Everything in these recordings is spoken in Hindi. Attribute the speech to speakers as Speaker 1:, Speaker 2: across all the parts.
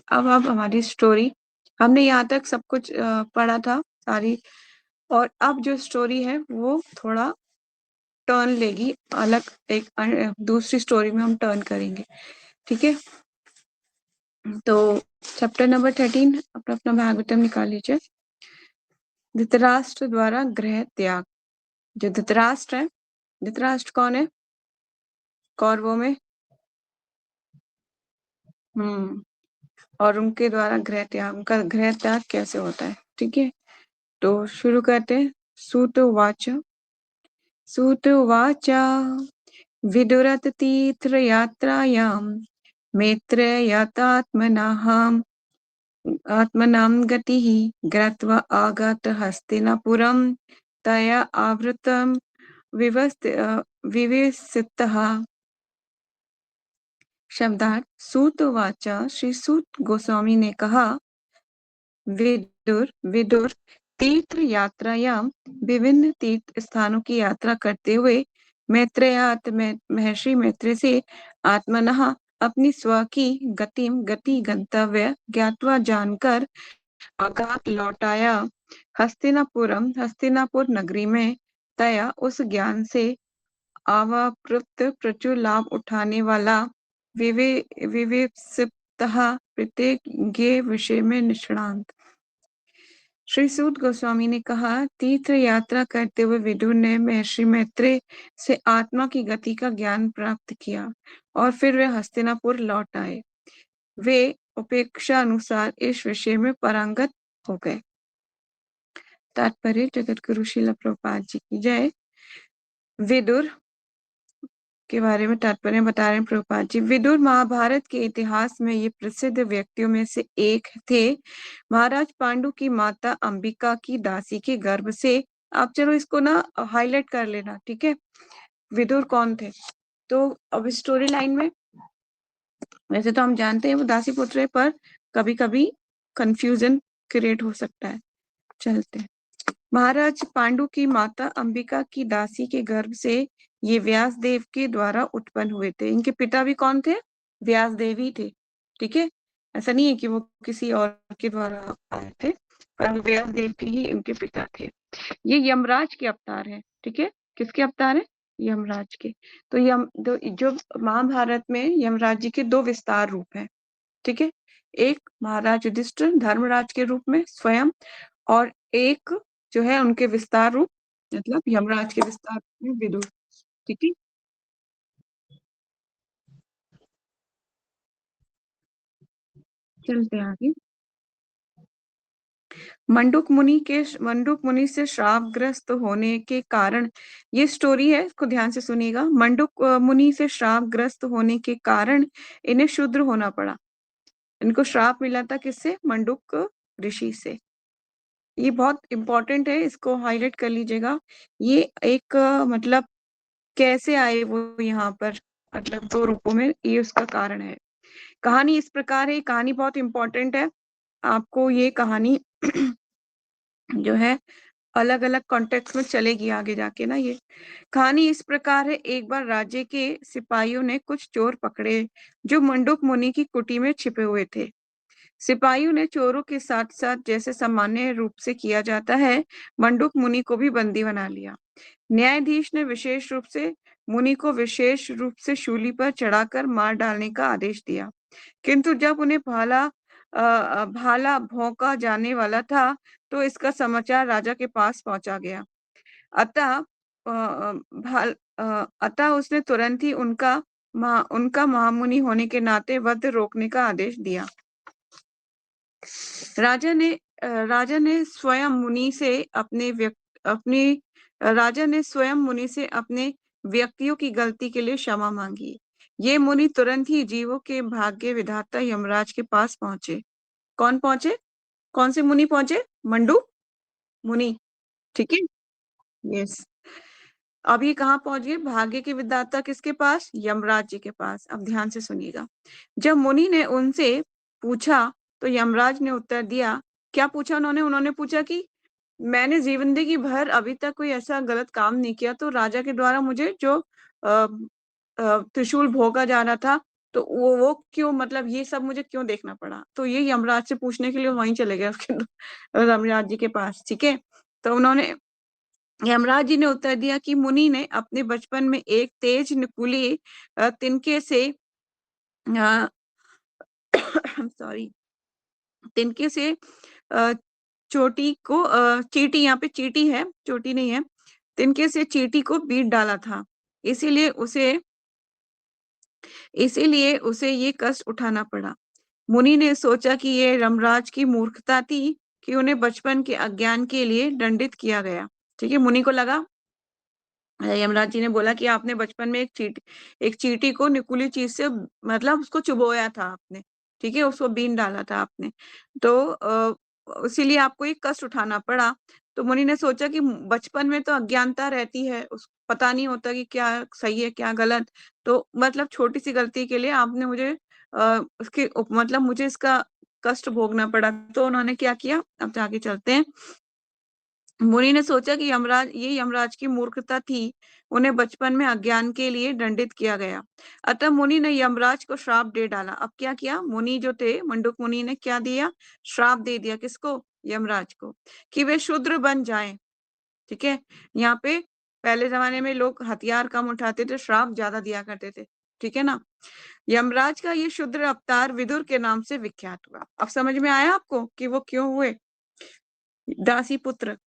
Speaker 1: अब हमारी स्टोरी, हमने यहाँ तक सब कुछ पढ़ा था सारी, और अब जो स्टोरी है वो थोड़ा टर्न लेगी, अलग एक दूसरी स्टोरी में हम टर्न करेंगे। ठीक है, तो चैप्टर नंबर 13 अपना अपना भागवतम निकाल लीजिए। धृतराष्ट्र द्वारा गृह त्याग। जो धृतराष्ट्र है, धृतराष्ट्र कौन है कौरवों में? और उनके द्वारा गृह त्याग, उनका गृह त्याग कैसे होता है? ठीक है, तो शुरू करते हैं। सूत उवाच विदुरथ तीर्थयात्रायां मैत्रेयतात्मनाहाम् आत्मनां गतिः ज्ञात्वा आगत हस्तिनापुरं तया आवृतं विविसितः। शब्दार्थ। सूत उवाच, श्री सूत गोस्वामी ने कहा, विदुर तीर्थ यात्रायां, विभिन्न तीर्थ स्थानों की यात्रा करते हुए, मैत्रेयात महर्षि मैत्रेय से आत्मनः अपनी स्व की गति गंतव्य ज्ञात्वा जानकर आगात लौट आया। हस्तिनापुर नगरी में तया उस ज्ञान से अवाप्त प्रचुर लाभ उठाने वाला विविप्सितः प्रत्येक ज्ञेय विषय में निष्णांत। श्री सूत गोस्वामी ने कहा, तीर्थ यात्रा करते हुए विदुर ने महर्षि मैत्रेय से आत्मा की गति का ज्ञान प्राप्त किया और फिर वे हस्तिनापुर लौट आए। वे उपेक्षा अनुसार इस विषय में पारंगत हो गए। तात्पर्य। जगत गुरु श्रील प्रभुपाद जी की जय। विदुर के बारे में तात्पर्य बता रहे हैं प्रभुपाद जी। विदुर महाभारत के इतिहास में ये प्रसिद्ध व्यक्तियों में से एक थे। महाराज पांडु की माता अंबिका की दासी के गर्भ से, आप चलो इसको ना हाईलाइट कर लेना, ठीक है, विदुर कौन थे। तो अब स्टोरी लाइन में वैसे तो हम जानते हैं वो दासी पुत्र है, पर कभी कभी कंफ्यूजन क्रिएट हो सकता है। चलते हैं। महाराज पांडु की माता अंबिका की दासी के गर्भ से ये व्यास देव के द्वारा उत्पन्न हुए थे। इनके पिता भी कौन थे? व्यास देव ही थे। ठीक है, ऐसा नहीं है कि वो किसी और के द्वारा आए थे, पर व्यास देव ही इनके पिता थे। ये यमराज के अवतार है। ठीक है, किसके अवतार है? यमराज के। तो जो महाभारत में यमराज जी के दो विस्तार रूप हैं। ठीक है, एक महाराज युधिष्ठिर धर्मराज के रूप में स्वयं, और एक जो है उनके विस्तार रूप, मतलब यमराज के विस्तार रूप में विदुर। ठीक है, चलते हैं आगे। मंडूक मुनि से श्रापग्रस्त होने के कारण, ये स्टोरी है, इसको ध्यान से सुनिएगा। मंडूक मुनि से श्रापग्रस्त होने के कारण इन्हें शूद्र होना पड़ा। इनको श्राप मिला था किससे? मंडूक ऋषि से। ये बहुत इंपॉर्टेंट है, इसको हाईलाइट कर लीजिएगा। ये एक मतलब कैसे आए वो यहाँ पर, मतलब दो रूपों में, ये उसका कारण है। कहानी इस प्रकार है, कहानी बहुत इंपॉर्टेंट है। आपको ये कहानी जो है अलग अलग कॉन्टेक्स्ट में चलेगी आगे जाके ना। ये कहानी इस प्रकार है। एक बार राज्य के सिपाहियों ने कुछ चोर पकड़े जो मंडूक मुनि की कुटी में छिपे हुए थे। सिपाहियों ने चोरों के साथ साथ, जैसे सामान्य रूप से किया जाता है, मंडूक मुनि को भी बंदी बना लिया। न्यायाधीश ने विशेष रूप से मुनि को विशेष रूप से शूली पर चढ़ाकर मार डालने का आदेश दिया, किंतु जब उन्हें भाला भौंका जाने वाला था तो इसका समाचार राजा के पास पहुंचा गया। अतः उसने तुरंत ही उनका महामुनि होने के नाते वध रोकने का आदेश दिया। राजा ने स्वयं मुनि से अपने व्यक्तियों की गलती के लिए क्षमा मांगी। ये मुनि तुरंत ही जीवों के भाग्य विधाता यमराज के पास पहुंचे। कौन पहुंचे? कौन से मुनि पहुंचे? मंडू मुनि। ठीक है, यस। अब ये कहाँ पहुंच गए? भाग्य के विधाता किसके पास? यमराज जी के पास। अब ध्यान से सुनिएगा। जब मुनि ने उनसे पूछा तो यमराज ने उत्तर दिया। क्या पूछा उन्होंने पूछा कि मैंने जिंदगी भर अभी तक कोई ऐसा गलत काम नहीं किया, तो राजा के द्वारा मुझे जो त्रिशूल भोगा जा रहा था, तो वो क्यों, मतलब ये सब मुझे क्यों देखना पड़ा? तो ये यमराज से पूछने के लिए वहीं चले गए उसके यमराज जी के पास, ठीक है। तो उन्होंने, यमराज जी ने उत्तर दिया कि मुनि ने अपने बचपन में एक तेज नुकीली तिनके से सॉरी तिनके से अ, चोटी को चींटी, यहाँ पे चींटी है, चोटी नहीं है, तिनके से चींटी को बीट डाला था। इसीलिए उसे इसीलिए उसे ये कष्ट उठाना पड़ा। मुनि ने सोचा कि ये यमराज की मूर्खता थी कि उन्हें बचपन के अज्ञान के लिए दंडित किया गया। ठीक है, मुनि को लगा, यमराज जी ने बोला कि आपने बचपन में एक चींटी को निकुली चीज से, मतलब उसको चुबोया था आपने, ठीक है, उसको बीन डाला था आपने, तो इसीलिए आपको एक कष्ट उठाना पड़ा। तो मुनि ने सोचा कि बचपन में तो अज्ञानता रहती है, उस पता नहीं होता कि क्या सही है क्या गलत, तो मतलब छोटी सी गलती के लिए आपने मुझे उसके मतलब मुझे इसका कष्ट भोगना पड़ा। तो उन्होंने क्या किया, अब आगे चलते हैं। मुनि ने सोचा कि यमराज की मूर्खता थी, उन्हें बचपन में अज्ञान के लिए दंडित किया गया। अतः मुनि ने यमराज को श्राप दे डाला। अब क्या किया, मुनि जो थे, मंडूक मुनि ने क्या दिया, श्राप दे दिया, किसको, यमराज को, कि वे शूद्र बन जाएं। ठीक है, यहाँ पे पहले जमाने में लोग हथियार कम उठाते थे, श्राप ज्यादा दिया करते थे, ठीक है ना। यमराज का ये शूद्र अवतार विदुर के नाम से विख्यात हुआ। अब समझ में आया आपको कि वो क्यों हुए, दासी पुत्र।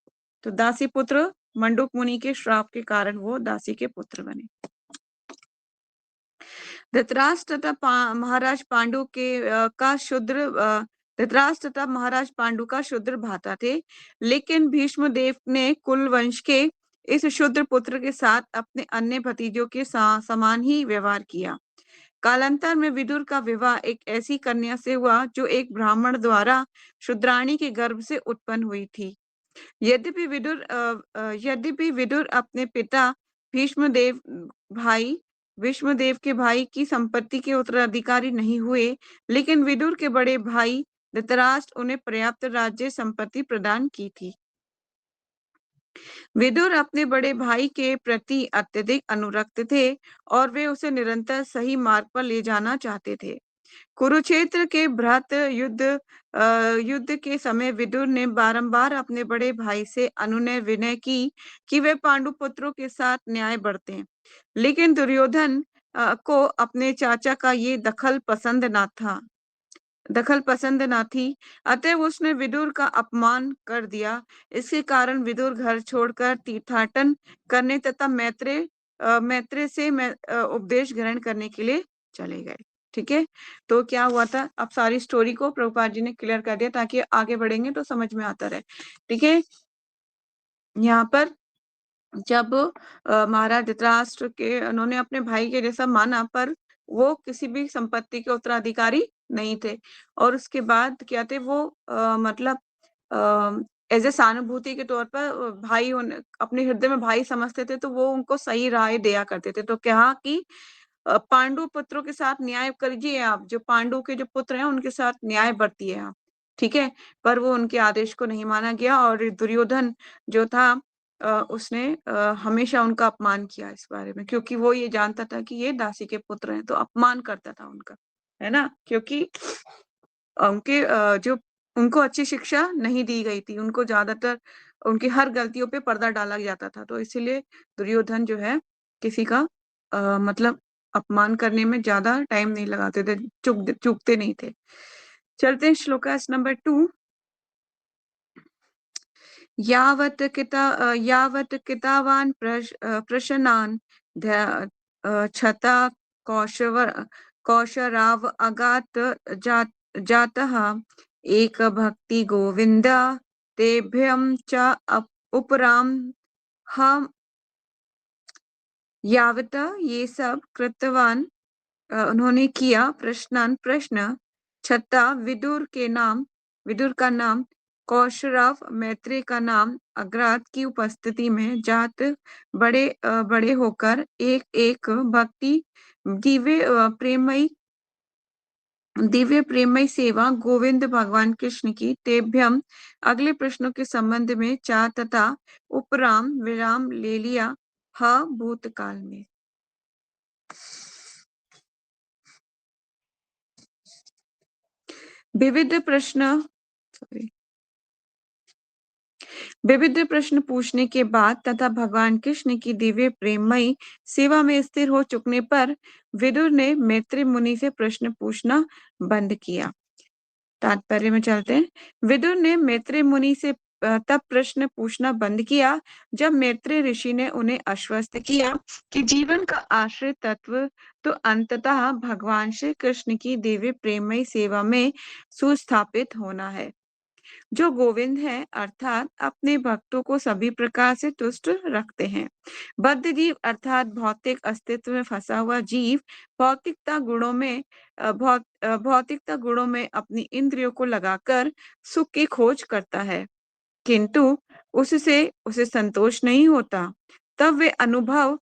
Speaker 1: तो दासी पुत्र, मंडूक मुनि के श्राप के कारण वो दासी के पुत्र बने। धृतराष्ट्र तथा महाराज पांडु के का शूद्र धृतराष्ट्र तथा महाराज पांडु का शूद्र भ्राता थे, लेकिन भीष्म देव ने कुल वंश के इस शूद्र पुत्र के साथ अपने अन्य भतीजों के समान ही व्यवहार किया। कालांतर में विदुर का विवाह एक ऐसी कन्या से हुआ जो एक ब्राह्मण द्वारा शूद्राणी के गर्भ से उत्पन्न हुई थी। यद्यपि विदुर अपने पिता भीष्मदेव भाई भीष्मदेव के भाई की संपत्ति के उत्तराधिकारी नहीं हुए, लेकिन विदुर के बड़े भाई धृतराष्ट्र उन्हें पर्याप्त राज्य संपत्ति प्रदान की थी। विदुर अपने बड़े भाई के प्रति अत्यधिक अनुरक्त थे और वे उसे निरंतर सही मार्ग पर ले जाना चाहते थे। कुरुक्षेत्र के भ्रात युद्ध के समय विदुर ने बारंबार अपने बड़े भाई से अनुनय विनय की कि वे पांडु पुत्रों के साथ न्याय बरतें, लेकिन दुर्योधन को अपने चाचा का ये दखल पसंद ना थी। अतः उसने विदुर का अपमान कर दिया। इसके कारण विदुर घर छोड़कर तीर्थाटन करने तथा मैत्रेय से उपदेश ग्रहण करने के लिए चले गए। ठीक है, तो क्या हुआ था, अब सारी स्टोरी को प्रभुपाद जी ने क्लियर कर दिया ताकि आगे बढ़ेंगे तो समझ में आता रहे। ठीक है, यहाँ पर जब महाराज धृतराष्ट्र के उन्होंने अपने भाई के जैसा माना, पर वो किसी भी संपत्ति के उत्तराधिकारी नहीं थे, और उसके बाद क्या थे वो मतलब एज ए सहानुभूति के तौर पर अपने हृदय में भाई समझते थे, तो वो उनको सही राय दिया करते थे। तो कहा कि पांडु पुत्रों के साथ न्याय करिए, आप जो पांडु के जो पुत्र हैं उनके साथ न्याय बरतिए आप, ठीक है। पर वो उनके आदेश को नहीं माना गया, और दुर्योधन जो था उसने हमेशा उनका अपमान किया इस बारे में, क्योंकि वो ये जानता था कि ये दासी के पुत्र हैं, तो अपमान करता था उनका, है ना, क्योंकि उनके जो उनको अच्छी शिक्षा नहीं दी गई थी, उनको ज्यादातर उनकी हर गलतियों पे पर्दा डाला जाता था, तो इसीलिए दुर्योधन जो है किसी का मतलब अपमान करने में ज्यादा टाइम नहीं लगाते थे, चूकते नहीं थे। चलते हैं श्लोकास नंबर 2। यावत् कितावान् प्रशनान् छता कौशराव अगात जातः एक भक्ति गोविंद तेभ्यं च उपराम हम यावत ये सब कृतवान उन्होंने किया प्रश्न छत्ता विदुर का नाम कौशरव मैत्रेय का नाम अग्रात की उपस्थिति में जात बड़े होकर एक एक भक्ति दिव्य प्रेमयी सेवा गोविंद भगवान कृष्ण की तेभ्यम। अगले प्रश्नों के संबंध में चा तथा उपराम विराम ले लिया भूतकाल में। विविध प्रश्न सॉरी विविध प्रश्न पूछने के बाद तथा भगवान कृष्ण की दिव्य प्रेममयी सेवा में स्थिर हो चुकने पर विदुर ने मैत्री मुनि से प्रश्न पूछना बंद किया। तात्पर्य में चलते हैं। विदुर ने मैत्री मुनि से तब प्रश्न पूछना बंद किया जब मैत्री ऋषि ने उन्हें आश्वस्त किया कि जीवन का आश्रय तत्व तो अंततः भगवान श्री कृष्ण की दिव्य प्रेममयी सेवा में सुस्थापित होना है, जो गोविंद है, अर्थात अपने भक्तों को सभी प्रकार से तुष्ट रखते हैं। बद्ध जीव अर्थात भौतिक अस्तित्व में फंसा हुआ जीव भौतिकता गुणों में भौतिकता गुणों में अपनी इंद्रियों को लगाकर सुख की खोज करता है, किंतु उससे उसे संतोष नहीं होता। तब वे अनुभव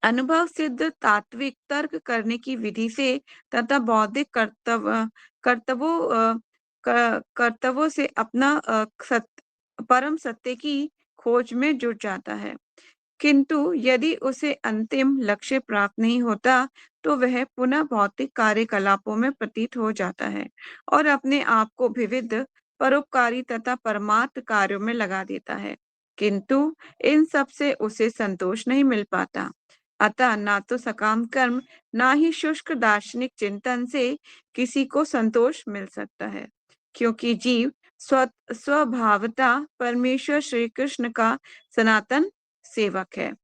Speaker 1: अनुभव सिद्ध तात्विक तर्क करने की विधि से तथा बौद्धिक कर्तव्यों कर्तव्यों से अपना परम सत्य की खोज में जुट जाता है। किंतु यदि उसे अंतिम लक्ष्य प्राप्त नहीं होता तो वह पुनः भौतिक कार्यकलापों में प्रतीत हो जाता है और अपने आप को विविध परोपकारी तथा परमार्थ कार्यों में लगा देता है, किंतु इन सब से उसे संतोष नहीं मिल पाता। अतः ना तो सकाम कर्म ना ही शुष्क दार्शनिक चिंतन से किसी को संतोष मिल सकता है, क्योंकि जीव स्वभावता परमेश्वर श्री कृष्ण का सनातन सेवक है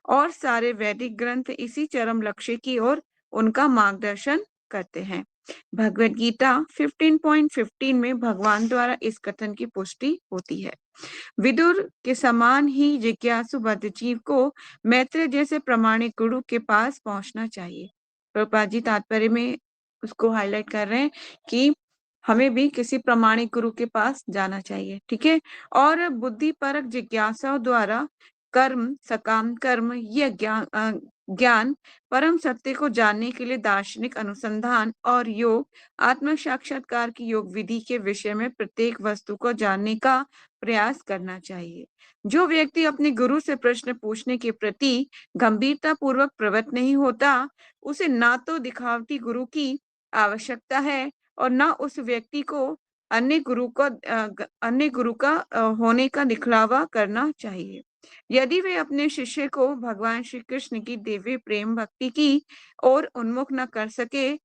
Speaker 1: और सारे वैदिक ग्रंथ इसी चरम लक्ष्य की ओर उनका मार्गदर्शन करते हैं। भगवत गीता 15.15 में भगवान द्वारा इस कथन की पुष्टि होती है। विदुर के समान ही जिज्ञासु बद्ध जीव को मैत्र जैसे प्रामाणिक गुरु के पास पहुंचना चाहिए। प्रभुपाद जी तात्पर्य में उसको हाईलाइट कर रहे हैं कि हमें भी किसी प्रामाणिक गुरु के पास जाना चाहिए, ठीक है। और बुद्धि परक जिज्ञासाओं द्वारा कर्म, सकाम कर्म, यह ज्ञान परम सत्य को जानने के लिए दार्शनिक अनुसंधान और योग, आत्म साक्षात्कार की योग विधि के विषय में प्रत्येक वस्तु को जानने का प्रयास करना चाहिए। जो व्यक्ति अपने गुरु से प्रश्न पूछने के प्रति गंभीरता पूर्वक प्रवृत्त नहीं होता, उसे ना तो दिखावटी गुरु की आवश्यकता है और ना उस व्यक्ति को अन्य गुरु का होने का दिखलावा करना चाहिए। यदि वे अपने शिष्य को भगवान श्री कृष्ण की दिव्य प्रेम भक्ति की ओर उन्मुख न कर सके,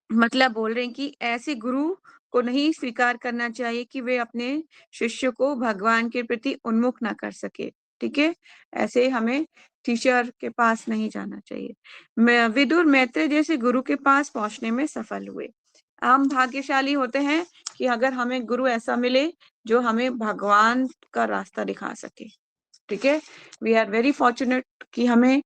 Speaker 1: मतलब बोल रहे हैं कि ऐसे गुरु को नहीं स्वीकार करना चाहिए कि वे अपने शिष्य को भगवान के प्रति उन्मुख ना कर सके, ठीक है। ऐसे हमें टीचर के पास नहीं जाना चाहिए। विदुर मैत्रेय जैसे गुरु के पास पहुंचने में सफल हुए। हम भाग्यशाली होते हैं कि अगर हमें गुरु ऐसा मिले जो हमें भगवान का रास्ता दिखा सके, ठीक है। वी आर वेरी फॉर्चुनेट कि हमें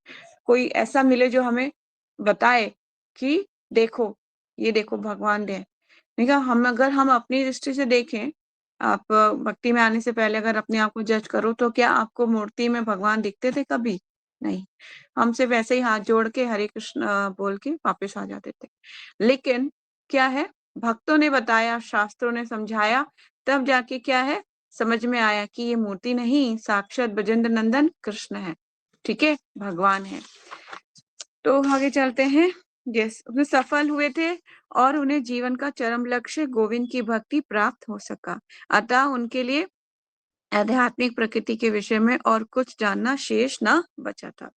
Speaker 1: कोई ऐसा मिले जो हमें बताए कि देखो, ये देखो भगवान है। देखा, हम अपनी दृष्टि से देखें, आप भक्ति में आने से पहले अगर अपने आप को जज करो तो क्या आपको मूर्ति में भगवान दिखते थे कभी? नहीं। हम सिर्फ ऐसे ही हाथ जोड़ के हरे कृष्ण बोल के वापस आ जाते थे। लेकिन क्या है, भक्तों ने बताया, शास्त्रों ने समझाया, तब जाके क्या है, समझ में आया कि ये मूर्ति नहीं, साक्षात बजेंद्र नंदन कृष्ण है, ठीक है, भगवान है। तो आगे चलते हैं। यस, वे सफल हुए थे और उन्हें जीवन का चरम लक्ष्य गोविंद की भक्ति प्राप्त हो सका। अतः उनके लिए आध्यात्मिक प्रकृति के विषय में और कुछ जानना शेष न बचा था।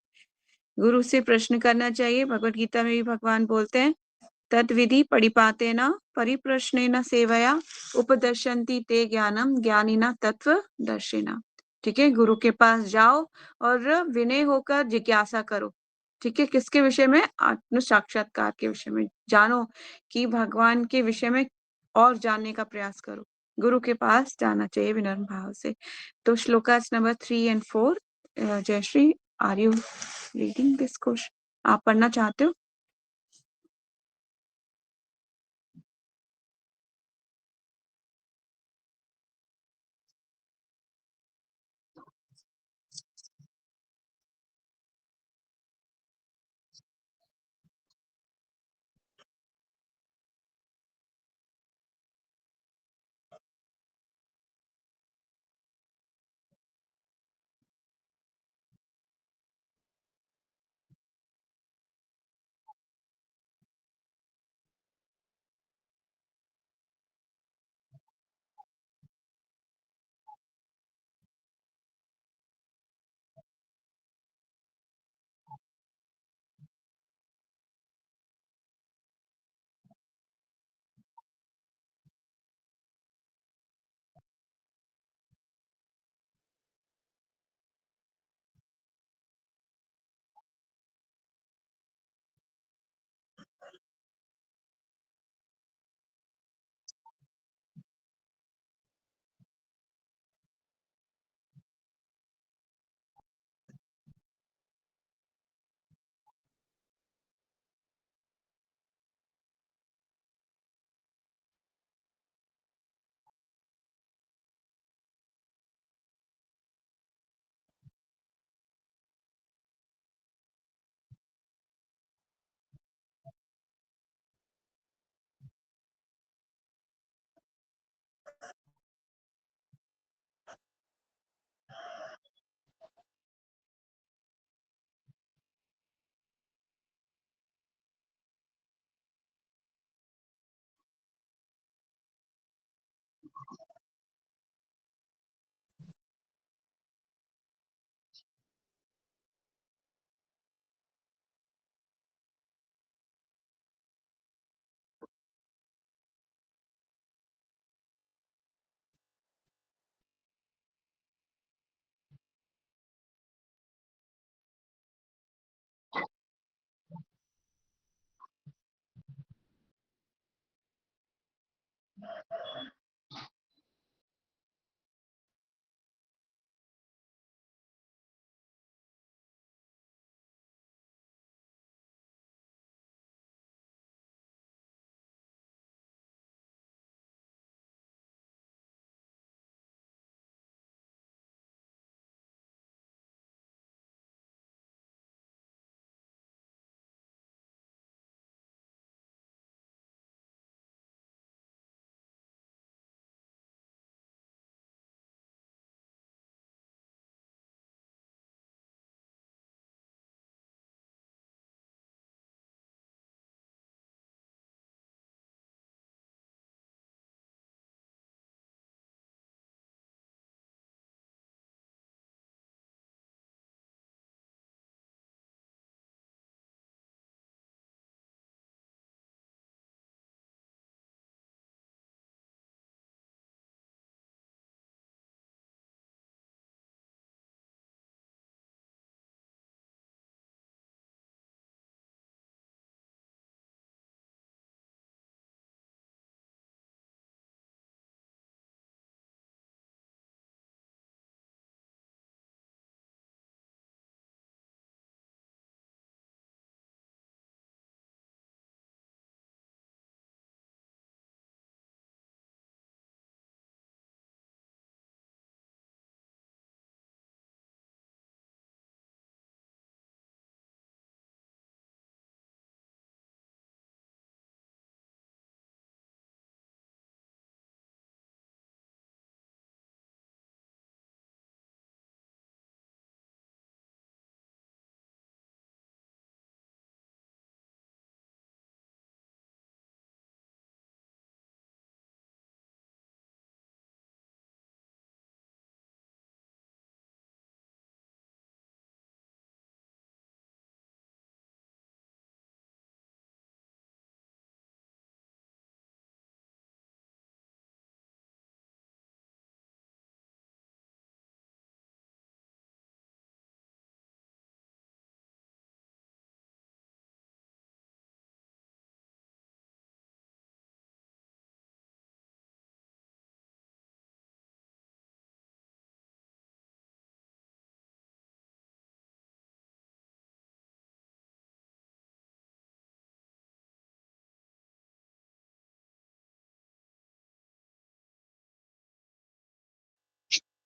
Speaker 1: गुरु से प्रश्न करना चाहिए। भगवत गीता में भी भगवान बोलते हैं, तद्विधि परिपातेन परिप्रश्नेन सेवया उपदर्शन्ति ते ज्ञानम ज्ञानिना तत्वदर्शिना। ठीक है, गुरु के पास जाओ और विनय होकर जिज्ञासा करो। ठीक है, किसके विषय में? आत्म साक्षात्कार के विषय में जानो, कि भगवान के विषय में और जानने का प्रयास करो। गुरु के पास जाना चाहिए विनम्र भाव से। तो shlokas number 3 and 4, Jayashree, are you reading this question? आप पढ़ना चाहते हो?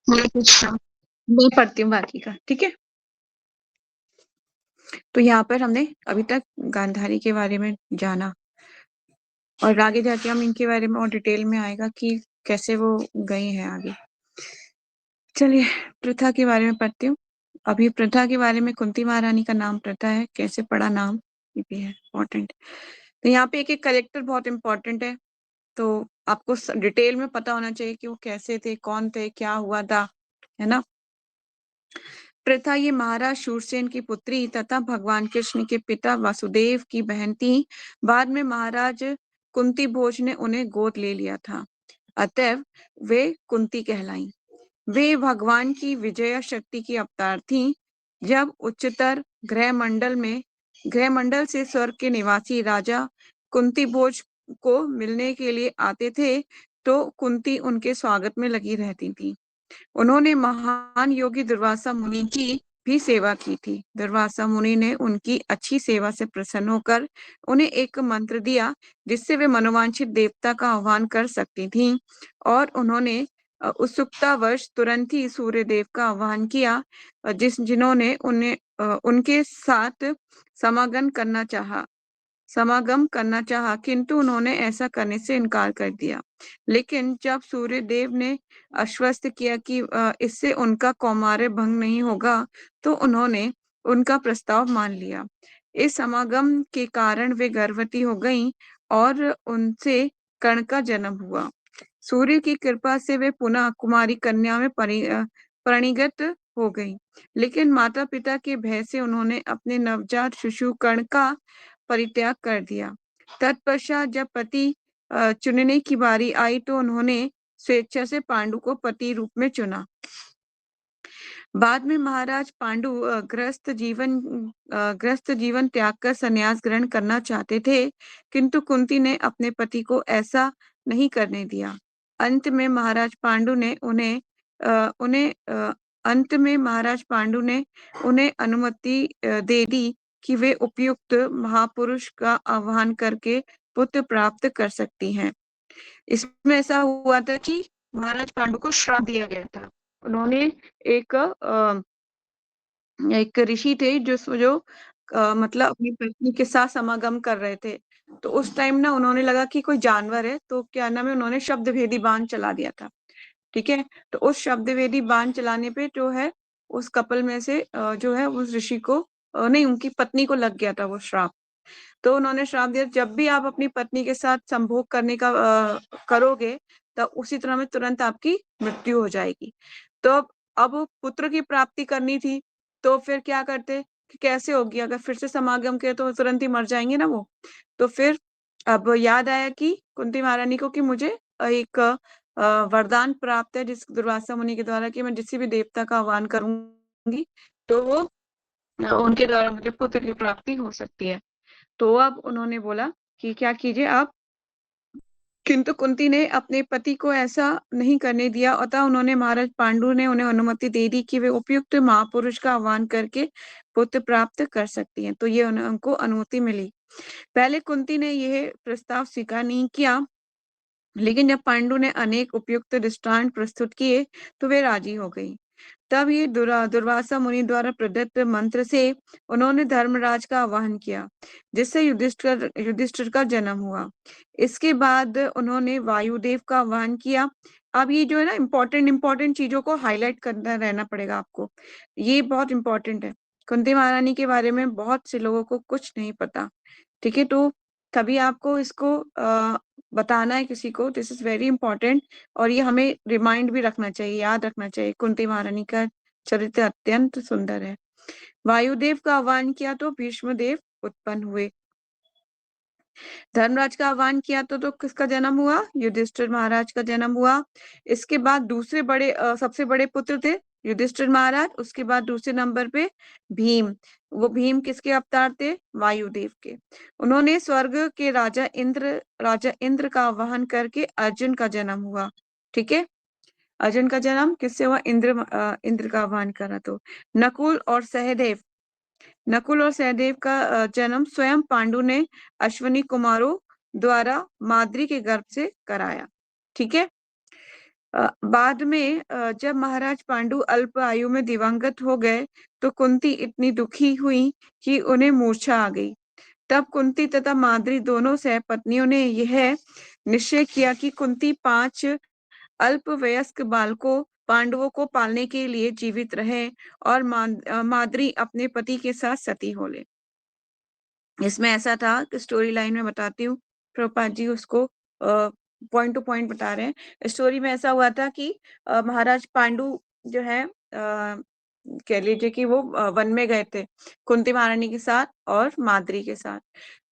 Speaker 1: हरे कृष्णा। मैं पढ़ती हूँ बाकी का, ठीक है। तो यहाँ पर हमने अभी तक गांधारी के बारे में जाना, और आगे जाके हम इनके बारे में और डिटेल में आएगा कि कैसे वो गए हैं आगे। चलिए प्रथा के बारे में पढ़ती हूँ। अभी प्रथा के बारे में, कुंती महारानी का नाम प्रथा है, कैसे पड़ा नाम, ये भी है इम्पोर्टेंट। तो यहाँ पे एक एक करेक्टर बहुत इंपॉर्टेंट है, तो आपको डिटेल में पता होना चाहिए कि वो कैसे थे, कौन थे, क्या हुआ था, है ना। प्रथा ये महाराज शूरसेन की पुत्री तथा भगवान कृष्ण के पिता वासुदेव की बहन थी। बाद में महाराज कुंती भोज ने उन्हें गोद ले लिया था, अतएव वे कुंती कहलाई। वे भगवान की विजय शक्ति की अवतार थीं। जब उच्चतर गृह मंडल से स्वर्ग के निवासी राजा कुंती भोज को मिलने के लिए आते थे, तो कुंती उनके स्वागत में लगी रहती थी। उन्होंने महान योगी दुर्वासा मुनि की भी सेवा की थी। दुर्वासा मुनि ने उनकी अच्छी सेवा से प्रसन्न होकर उन्हें एक मंत्र दिया, जिससे वे मनोवांछित देवता का आह्वान कर सकती थीं, और उन्होंने उत्सुकतावश तुरंत ही सूर्य देव का आह्वान किया, जिन्होंने उन्हें उनके साथ समागम करना चाहा किंतु उन्होंने ऐसा करने से इनकार कर दिया। लेकिन जब सूर्य देव ने आश्वस्त किया कि इससे उनका कौमार्य भंग नहीं होगा, तो उन्होंने उनका प्रस्ताव मान लिया। इस समागम के कारण वे गर्भवती हो गईं और उनसे कर्ण का जन्म हुआ। सूर्य की कृपा से वे पुनः कुमारी कन्या में परिणत हो गईं, लेकिन माता पिता के भय से उन्होंने अपने नवजात शिशु कर्ण का परित्याग कर दिया। तत्पश्चात जब पति चुनने की बारी आई, तो उन्होंने स्वेच्छा से पांडु को पति रूप में चुना। बाद में महाराज पांडु गृहस्थ जीवन त्याग कर संन्यास ग्रहण करना चाहते थे, किंतु कुंती ने अपने पति को ऐसा नहीं करने दिया। अंत में महाराज पांडु ने उन्हें अ, उन्हें अ, अंत में महाराज पांडु ने उन्हें अनुमति दे दी कि वे उपयुक्त महापुरुष का आह्वान करके पुत्र प्राप्त कर सकती हैं। इसमें ऐसा हुआ था कि महाराज पांडु को श्राप दिया गया था। उन्होंने एक एक ऋषि थे जो मतलब अपनी पत्नी के साथ समागम कर रहे थे। तो उस टाइम ना उन्होंने लगा कि कोई जानवर है, तो क्या नाम है, उन्होंने शब्द भेदी बाण चला दिया था। ठीक है, तो उस शब्द वेदी बाण चलाने पे जो है उस कपल में से जो है उस ऋषि को नहीं, उनकी पत्नी को लग गया था वो श्राप। तो उन्होंने श्राप दिया, जब भी आप अपनी पत्नी के साथ संभोग करने का करोगे, तो उसी तरह में तुरंत आपकी मृत्यु हो जाएगी। तो अब पुत्र की प्राप्ति करनी थी, तो फिर क्या करते कि कैसे होगी, अगर फिर से समागम किया तो तुरंत ही मर जाएंगे ना वो। तो फिर अब याद आया कि कुंती महारानी को कि मुझे एक वरदान प्राप्त है जिस दुर्वासा मुनि के द्वारा, कि मैं जिस भी देवता का आह्वान करूंगी तो वो उनके द्वारा मुझे पुत्र की प्राप्ति हो सकती है। तो अब उन्होंने बोला कि क्या कीजिए आप, किंतु कुंती ने अपने पति को ऐसा नहीं करने दिया, अतः उन्होंने महाराज पांडु ने उन्हें अनुमति दे दी कि वे उपयुक्त महापुरुष का आह्वान करके पुत्र प्राप्त कर सकती हैं। तो ये उनको अनुमति मिली। पहले कुंती ने यह प्रस्ताव स्वीकार नहीं किया, लेकिन जब पांडु ने अनेक उपयुक्त दृष्टांत प्रस्तुत किए, तो वे राजी हो गई। तब ये दुर्वासा मुनि द्वारा प्रदत्त मंत्र से उन्होंने धर्मराज का आह्वान किया, जिससे युधिष्ठिर का जन्म हुआ। इसके बाद उन्होंने वायुदेव का आह्वान किया। अब ये जो है ना, इंपॉर्टेंट चीजों को हाईलाइट करना रहना पड़ेगा आपको, ये बहुत इंपॉर्टेंट है। कुंती महारानी के बारे में बहुत से लोगों को कुछ नहीं पता, ठीक है। तो तभी आपको इसको बताना है किसी को, दिस इज वेरी इंपॉर्टेंट। और ये हमें रिमाइंड भी रखना चाहिए, याद रखना चाहिए, कुंती महारानी का चरित्र अत्यंत सुंदर है। वायुदेव का आह्वान किया तो भीष्म देव उत्पन्न हुए। धर्मराज का आह्वान किया तो किसका जन्म हुआ, युधिष्ठिर महाराज का जन्म हुआ। इसके बाद दूसरे सबसे बड़े पुत्र थे युधिष्ठिर महाराज, उसके बाद दूसरे नंबर पे भीम। वो भीम किसके अवतार थे, वायुदेव के। उन्होंने स्वर्ग के राजा इंद्र का आह्वान करके अर्जुन का जन्म हुआ। ठीक है, अर्जुन का जन्म किससे हुआ, इंद्र का आह्वान करा तो। नकुल और सहदेव का जन्म स्वयं पांडु ने अश्विनी कुमारों द्वारा माद्री के गर्भ से कराया। ठीक है, बाद में जब महाराज पांडु अल्प आयु में दिवंगत हो गए तो कुंती इतनी दुखी हुई कि उन्हें मूर्छा आ गई। तब कुंती तथा माद्री दोनों सहपत्नियों ने यह निश्चय किया कि कुंती 5 अल्पवयस्क बालकों पांडवों को पालने के लिए जीवित रहे और माद्री अपने पति के साथ सती हो ले। इसमें ऐसा था कि स्टोरी लाइन में बताती हूँ, प्रभुपाद जी उसको पॉइंट टू पॉइंट बता रहे हैं। स्टोरी में ऐसा हुआ था कि महाराज पांडु जो है कह लीजिए कि वो वन में गए थे कुंती महारानी के साथ और माद्री के साथ।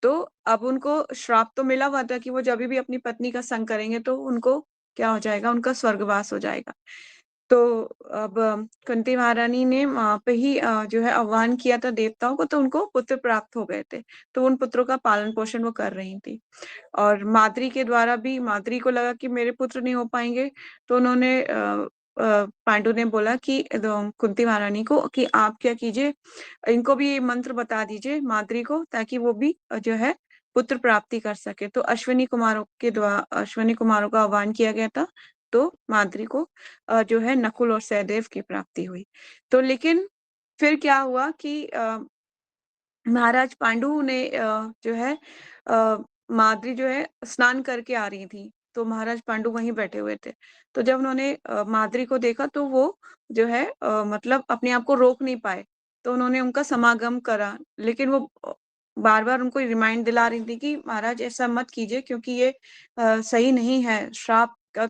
Speaker 1: तो अब उनको श्राप तो मिला हुआ था कि वो जब भी अपनी पत्नी का संग करेंगे तो उनको क्या हो जाएगा, उनका स्वर्गवास हो जाएगा। तो अब कुंती महारानी ने वहां पे ही जो है आह्वान किया था देवताओं को, तो उनको पुत्र प्राप्त हो गए थे। तो उन पुत्रों का पालन पोषण वो कर रही थी। और माद्री के द्वारा भी, माद्री को लगा कि मेरे पुत्र नहीं हो पाएंगे, तो उन्होंने पांडु ने बोला कि कुंती महारानी को कि आप क्या कीजिए, इनको भी ये मंत्र बता दीजिए माद्री को, ताकि वो भी जो है पुत्र प्राप्ति कर सके। तो अश्विनी कुमारों का आह्वान किया गया था। तो माद्री को जो है नकुल और सहदेव की प्राप्ति हुई। तो लेकिन फिर क्या हुआ कि महाराज पांडु ने जो है माद्री जो है स्नान करके आ रही थी, तो महाराज पांडु वहीं बैठे हुए थे। तो जब उन्होंने माद्री को देखा तो वो जो है मतलब अपने आप को रोक नहीं पाए, तो उन्होंने उनका समागम करा। लेकिन वो बार बार उनको रिमाइंड दिला रही थी कि महाराज ऐसा मत कीजिए, क्योंकि ये सही नहीं है, श्राप का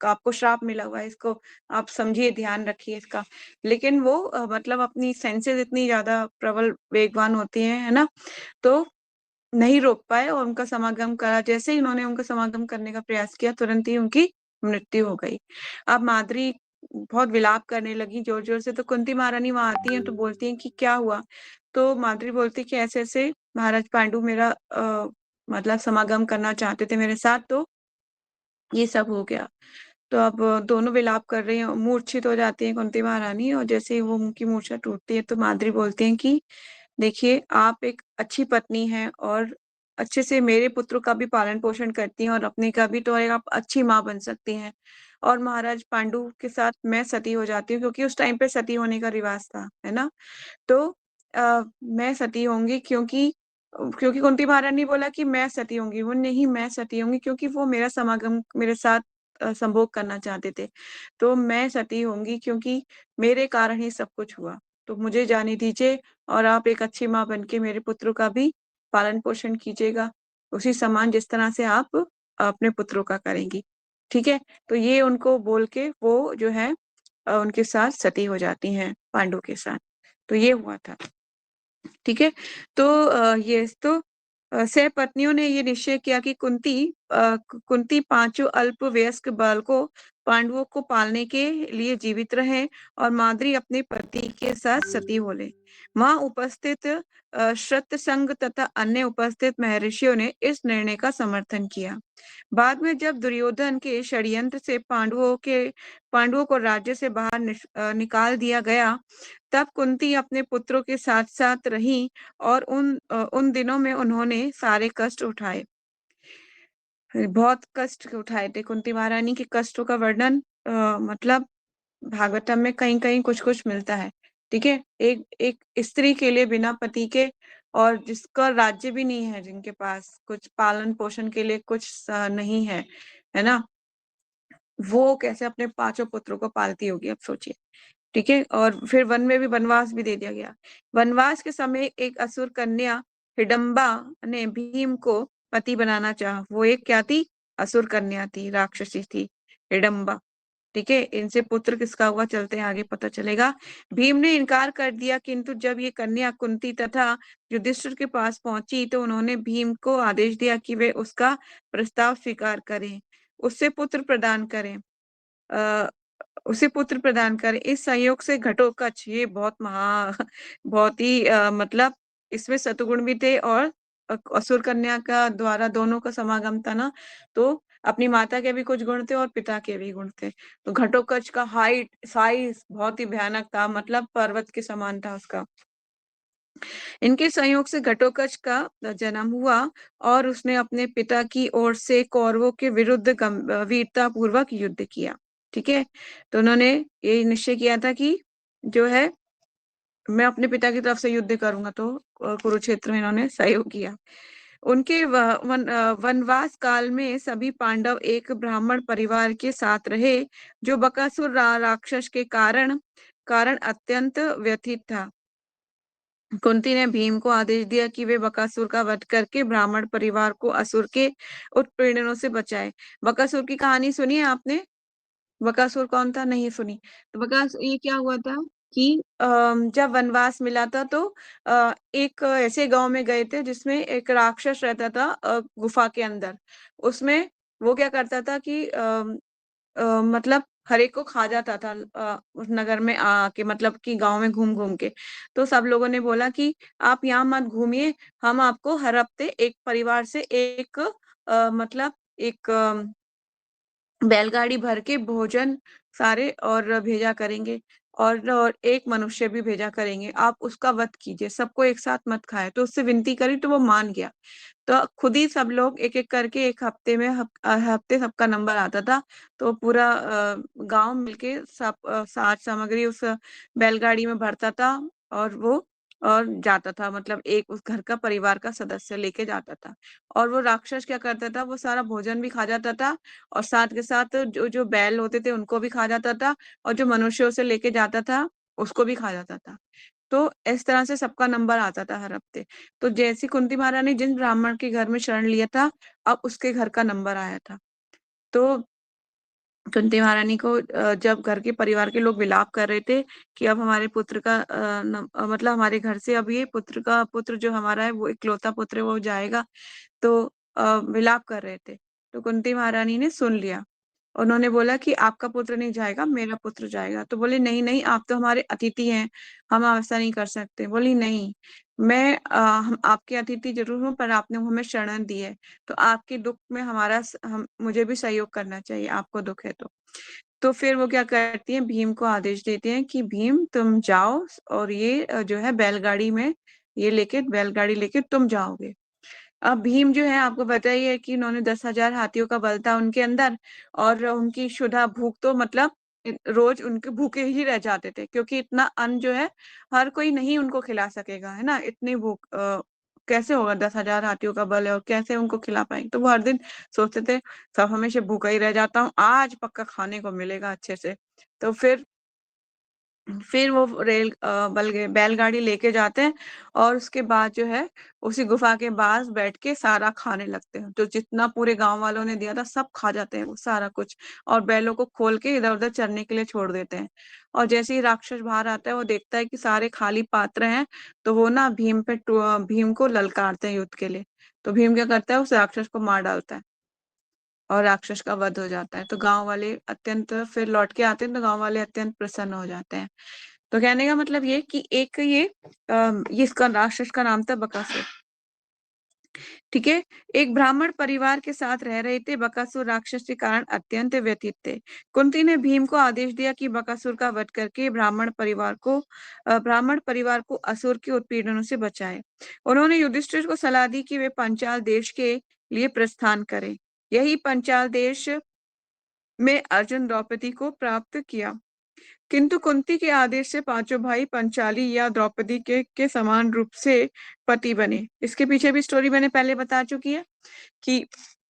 Speaker 1: आपको श्राप मिला हुआ है, इसको आप समझिए, ध्यान रखिए इसका। लेकिन वो मतलब अपनी सेंसेस इतनी ज्यादा प्रबल वेगवान होती हैं, है ना, तो नहीं रोक पाए और उनका समागम करा। जैसे ही उन्होंने उनका समागम करने का प्रयास किया, तुरंत ही उनकी मृत्यु हो गई। अब माद्री बहुत विलाप करने लगी जोर जोर से। तो कुंती महारानी वहां आती हैं तो बोलती हैं कि क्या हुआ। तो माद्री बोलती कि ऐसे ऐसे महाराज पांडु मेरा मतलब समागम करना चाहते थे मेरे साथ, तो ये सब हो गया। तो अब दोनों विलाप कर रही हैं, मूर्छित हो जाती हैं कुंती महारानी। और जैसे ही वो उनकी मूर्छा टूटती है तो माद्री बोलती हैं कि देखिए, आप एक अच्छी पत्नी हैं और अच्छे से मेरे पुत्र का भी पालन पोषण करती हैं और अपने का भी, तो आप अच्छी माँ बन सकती हैं। और महाराज पांडु के साथ मैं सती हो जाती हूँ, क्योंकि उस टाइम पे सती होने का रिवाज था, है ना। तो मैं सती होंगी, क्योंकि क्योंकि कुंती महारानी बोला कि मैं सती होंगी, वो नहीं, मैं सती होंगी, क्योंकि वो मेरा समागम मेरे साथ संभोग करना चाहते थे। तो मैं सती होंगी क्योंकि मेरे कारण ही सब कुछ हुआ, तो मुझे जाने दीजिए। और आप एक अच्छी माँ बन के मेरे पुत्रों का भी पालन पोषण कीजिएगा, उसी समान जिस तरह से आप अपने पुत्रों का करेंगी। ठीक है। तो ये उनको बोल के वो जो है उनके साथ सती हो जाती हैं पांडु के साथ। तो ये हुआ था। ठीक है। तो ये तो सहपत्नियों ने ये निश्चय किया कि कुंती 5 अल्पवयस्क बालकों पांडवों को पालने के लिए जीवित रहे और माद्री अपने पति के साथ सती हो ले। वहां उपस्थित श्रुतसंग तथा अन्य उपस्थित महर्षियों ने इस निर्णय का समर्थन किया। बाद में जब दुर्योधन के षड्यंत्र से पांडवों को राज्य से बाहर निकाल दिया गया, तब कुंती अपने पुत्रों के साथ साथ रही और उन दिनों में उन्होंने सारे कष्ट उठाए, बहुत कष्ट उठाए थे। कुंती महारानी के कष्टों का वर्णन मतलब भागवतम में कहीं कहीं कुछ कुछ मिलता है। ठीक है। एक एक स्त्री के लिए बिना पति के, और जिसका राज्य भी नहीं है, जिनके पास कुछ पालन पोषण के लिए कुछ नहीं है, है ना, वो कैसे अपने 5 पुत्रों को पालती होगी, अब सोचिए। ठीक है। और फिर वन में भी वनवास भी दे दिया गया। वनवास के समय एक असुर कन्या हिडम्बा ने भीम को पति बनाना चाहा। वो एक क्या थी, असुर कन्या थी, राक्षसी थी, हिडम्बा। ठीक है। इनसे पुत्र किसका हुआ, चलते हैं आगे पता चलेगा। भीम ने इनकार कर दिया, किंतु जब ये कन्या कुंती तथा युधिष्ठिर के पास पहुंची तो उन्होंने भीम को आदेश दिया कि वे उसका प्रस्ताव स्वीकार करें, उससे पुत्र प्रदान करें। अ, उसे पुत्र प्रदान करे। इस संयोग से घटोत्कच, ये बहुत बहुत ही मतलब इसमें सतुगुण भी थे और असुर कन्या का द्वारा दोनों का समागम था ना, तो अपनी माता के भी कुछ गुण थे और पिता के भी गुण थे। तो घटोत्कच का हाइट साइज बहुत ही भयानक था, मतलब पर्वत के समान था उसका। इनके संयोग से घटोत्कच का जन्म हुआ और उसने अपने पिता की ओर से कौरवों के विरुद्ध वीरता पूर्वक युद्ध किया। ठीक है, तो उन्होंने ये निश्चय किया था कि जो है मैं अपने पिता की तरफ से युद्ध करूंगा, तो कुरुक्षेत्र में इन्होंने सहयोग किया। उनके वनवास काल में सभी पांडव एक ब्राह्मण परिवार के साथ रहे, जो बकासुर राक्षस के कारण कारण अत्यंत व्यथित था। कुंती ने भीम को आदेश दिया कि वे बकासुर का वध करके ब्राह्मण परिवार को असुर के उत्पीड़नों से बचाए। बकासुर की कहानी सुनी है आपने? बकासुर कौन था? नहीं सुनी। तो ये क्या हुआ था कि जब वनवास मिला था तो एक ऐसे गांव में गए थे जिसमें एक राक्षस रहता था गुफा के अंदर। उसमें वो क्या करता था कि मतलब हर एक को खा जाता था उस नगर में आके, मतलब कि गांव में घूम घूम के। तो सब लोगों ने बोला कि आप यहाँ मत घूमिए, हम आपको हर हफ्ते एक परिवार से एक मतलब एक बैलगाड़ी भर के भोजन सारे और भेजा करेंगे, और एक मनुष्य भी भेजा करेंगे, आप उसका वध कीजिए, सबको एक साथ मत खाए। तो उससे विनती करी तो वो मान गया। तो खुद ही सब लोग एक एक करके एक हफ्ते में हफ्ते सबका नंबर आता था। तो पूरा गांव मिलके सब साज सामग्री उस बैलगाड़ी में भरता था, और वो और जाता था, मतलब एक उस घर का परिवार का सदस्य लेके जाता था। और वो राक्षस क्या करता था, वो सारा भोजन भी खा जाता था, और साथ के साथ जो जो बैल होते थे उनको भी खा जाता था, और जो मनुष्य उसे लेके जाता था उसको भी खा जाता था। तो इस तरह से सबका नंबर आता था हर हफ्ते। तो जैसी कुंती महारानी जिन ब्राह्मण के घर में शरण लिया था, अब उसके घर का नंबर आया था। तो कुंती महारानी को जब घर के परिवार के लोग विलाप कर रहे थे कि अब हमारे पुत्र का मतलब हमारे घर से अब ये पुत्र जो हमारा है वो इकलौता पुत्र है वो जाएगा, तो विलाप कर रहे थे। तो कुंती महारानी ने सुन लिया। उन्होंने बोला कि आपका पुत्र नहीं जाएगा, मेरा पुत्र जाएगा। तो बोले नहीं नहीं, आप तो हमारे अतिथि हैं, हम ऐसा नहीं कर सकते। बोली नहीं, मैं हम आपके अतिथि जरूर हूँ, पर आपने हमें शरण दी है, तो आपके दुख में हम मुझे भी सहयोग करना चाहिए, आपको दुख है तो फिर वो क्या करती हैं, भीम को आदेश देती हैं कि भीम तुम जाओ, और ये जो है बैलगाड़ी में ये लेके बैलगाड़ी लेके तुम जाओगे। अब भीम जो है आपको पता ही है कि उन्होंने 10,000 हाथियों का बल था उनके अंदर, और उनकी क्षुधा भूख तो मतलब रोज उनके भूखे ही रह जाते थे, क्योंकि इतना अन्न जो है हर कोई नहीं उनको खिला सकेगा, है ना, इतनी भूख कैसे होगा, 10,000 हाथियों का बल है और कैसे उनको खिला पाएंगे। तो वो हर दिन सोचते थे सब हमेशा भूखा ही रह जाता हूँ, आज पक्का खाने को मिलेगा अच्छे से। तो फिर वो बैलगाड़ी लेके जाते हैं, और उसके बाद जो है उसी गुफा के पास बैठ के सारा खाने लगते हैं, तो जितना पूरे गांव वालों ने दिया था सब खा जाते हैं वो सारा कुछ, और बैलों को खोल के इधर उधर चरने के लिए छोड़ देते हैं। और जैसे ही राक्षस बाहर आता है वो देखता है कि सारे खाली पात्र हैं, तो वो ना भीम को ललकारते हैं युद्ध के लिए। तो भीम क्या करता है, उस राक्षस को मार डालता है, और राक्षस का वध हो जाता है। तो गांव वाले अत्यंत फिर लौट के आते हैं, तो गांव वाले अत्यंत प्रसन्न हो जाते हैं। तो कहने का मतलब ये कि एक ये इसका राक्षस का नाम था बकासुर। ठीक है, एक ब्राह्मण परिवार के साथ रह रहे थे, बकासुर राक्षस के कारण अत्यंत व्यथित थे। कुंती ने भीम को आदेश दिया कि बकासुर का वध करके ब्राह्मण परिवार को असुर के उत्पीड़नों से बचाए। उन्होंने युधिष्ठिर को सलाह दी कि वे पंचाल देश के लिए प्रस्थान करें। यही पंचाल देश में अर्जुन द्रौपदी को प्राप्त किया। किंतु कुंती के आदेश से पांचों भाई पंचाली या द्रौपदी के समान रूप से पति बने। इसके पीछे भी स्टोरी मैंने पहले बता चुकी है कि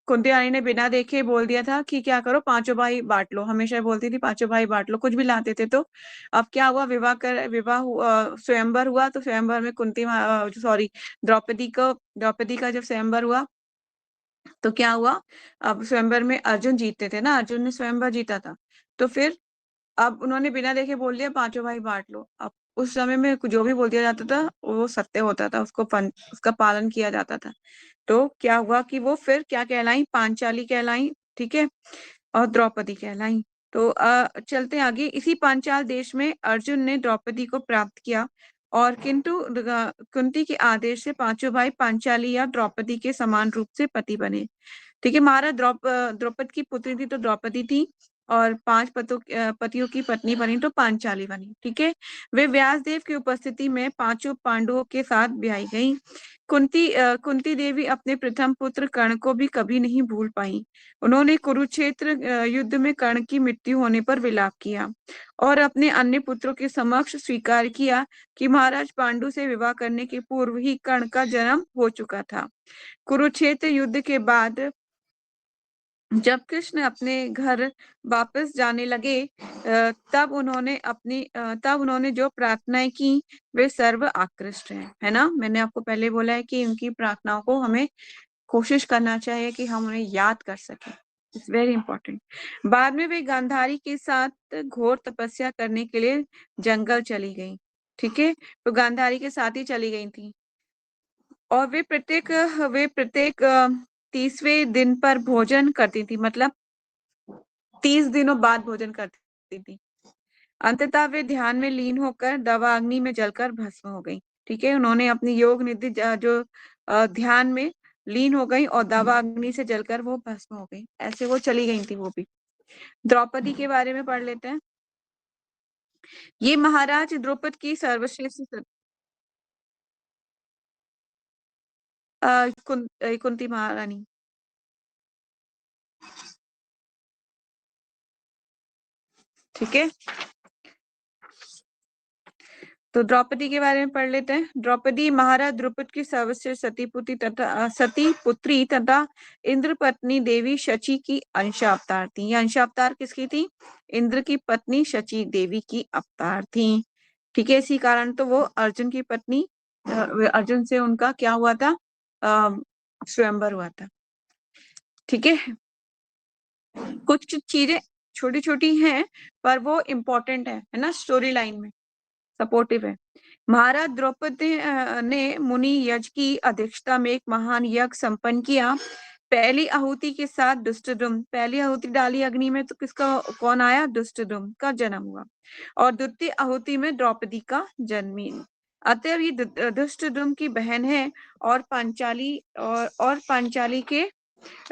Speaker 1: कुंती रानी ने बिना देखे बोल दिया था कि क्या करो, पांचों भाई बांट लो, हमेशा बोलती थी पांचों भाई बांट लो, कुछ भी लाते थे। तो अब क्या हुआ, स्वयंवर हुआ, तो स्वयंवर में सॉरी द्रौपदी का जब स्वयंवर हुआ तो क्या हुआ, अब स्वयंवर में अर्जुन जीतते थे ना, अर्जुन ने स्वयंवर जीता था। तो फिर अब उन्होंने बिना देखे बोल दिया पांचों भाई बांट लो। अब उस समय में जो भी बोल दिया जाता था वो सत्य होता था, उसका पालन किया जाता था। तो क्या हुआ कि वो फिर क्या कहलाई, पांचाली कहलाई। ठीक है, और द्रौपदी कहलाई। तो चलते आगे, इसी पांचाल देश में अर्जुन ने द्रौपदी को प्राप्त किया, और किंतु कुंती के आदेश से पांचों भाई पांचाली या द्रौपदी के समान रूप से पति बने। ठीक है, महाराज द्रौपद की पुत्री थी तो द्रौपदी थी, और 5 पतियों की पत्नी बनी तो पांचाली बनी। ठीक है, वे व्यासदेव की उपस्थिति में पांचों पांडवों के साथ ब्याही गई। कुंती देवी अपने प्रथम पुत्र कर्ण को भी कभी नहीं भूल पाई। उन्होंने कुरुक्षेत्र युद्ध में कर्ण की मृत्यु होने पर विलाप किया और अपने अन्य पुत्रों के समक्ष स्वीकार किया कि महाराज पांडु से विवाह करने के पूर्व ही कर्ण का जन्म हो चुका था। कुरुक्षेत्र युद्ध के बाद जब कृष्ण अपने घर वापस जाने लगे, तब उन्होंने जो प्रार्थनाएं की वे सर्व आकृष्ट हैं, है ना। मैंने आपको पहले बोला है कि उनकी प्रार्थनाओं को हमें कोशिश करना चाहिए कि हम उन्हें याद कर सकें। It's very important. बाद में वे गांधारी के साथ घोर तपस्या करने के लिए जंगल चली गई। ठीक है, तो गांधारी के साथ ही चली गई थी और वे प्रत्येक 30वें दिन पर भोजन करती थी, मतलब 30 दिनों बाद भोजन करती थी। अंततः वे ध्यान में लीन होकर दवाग्नि में जलकर भस्म हो गई। ठीक है, उन्होंने अपनी योग निधि जो ध्यान में लीन हो गई और दवाग्नि से जलकर वो भस्म हो गई। ऐसे वो चली गई थी वो भी। द्रौपदी के बारे में पढ़ लेते हैं। ये महाराज द्रौपद की सर्वश्रेष्ठ कुंती महारानी। ठीक है, तो द्रौपदी के बारे में पढ़ लेते हैं। द्रौपदी महाराज द्रुपद की सर्वश्रेष्ठ सती पुत्री तथा इंद्र पत्नी देवी शची की अंशावतार थी। ये अंशावतार किसकी थी? इंद्र की पत्नी शची देवी की अवतार थी। ठीक है, इसी कारण तो वो अर्जुन की पत्नी, अर्जुन से उनका क्या हुआ था? स्वयंवर हुआ था। ठीक है, कुछ चीजें छोटी छोटी हैं पर वो इम्पोर्टेंट है ना, स्टोरी लाइन में सपोर्टिव है। महाराज द्रौपदी ने मुनि यज की अध्यक्षता में एक महान यज्ञ संपन्न किया। पहली आहुति के साथ दुष्टद्युम्न, पहली आहुति डाली अग्नि में तो किसका कौन आया? दुष्टद्युम्न का जन्म हुआ और द्वितीय आहुति में द्रौपदी का जन्म। अतएव ये दुष्टद्युम्न की बहन है और पांचाली के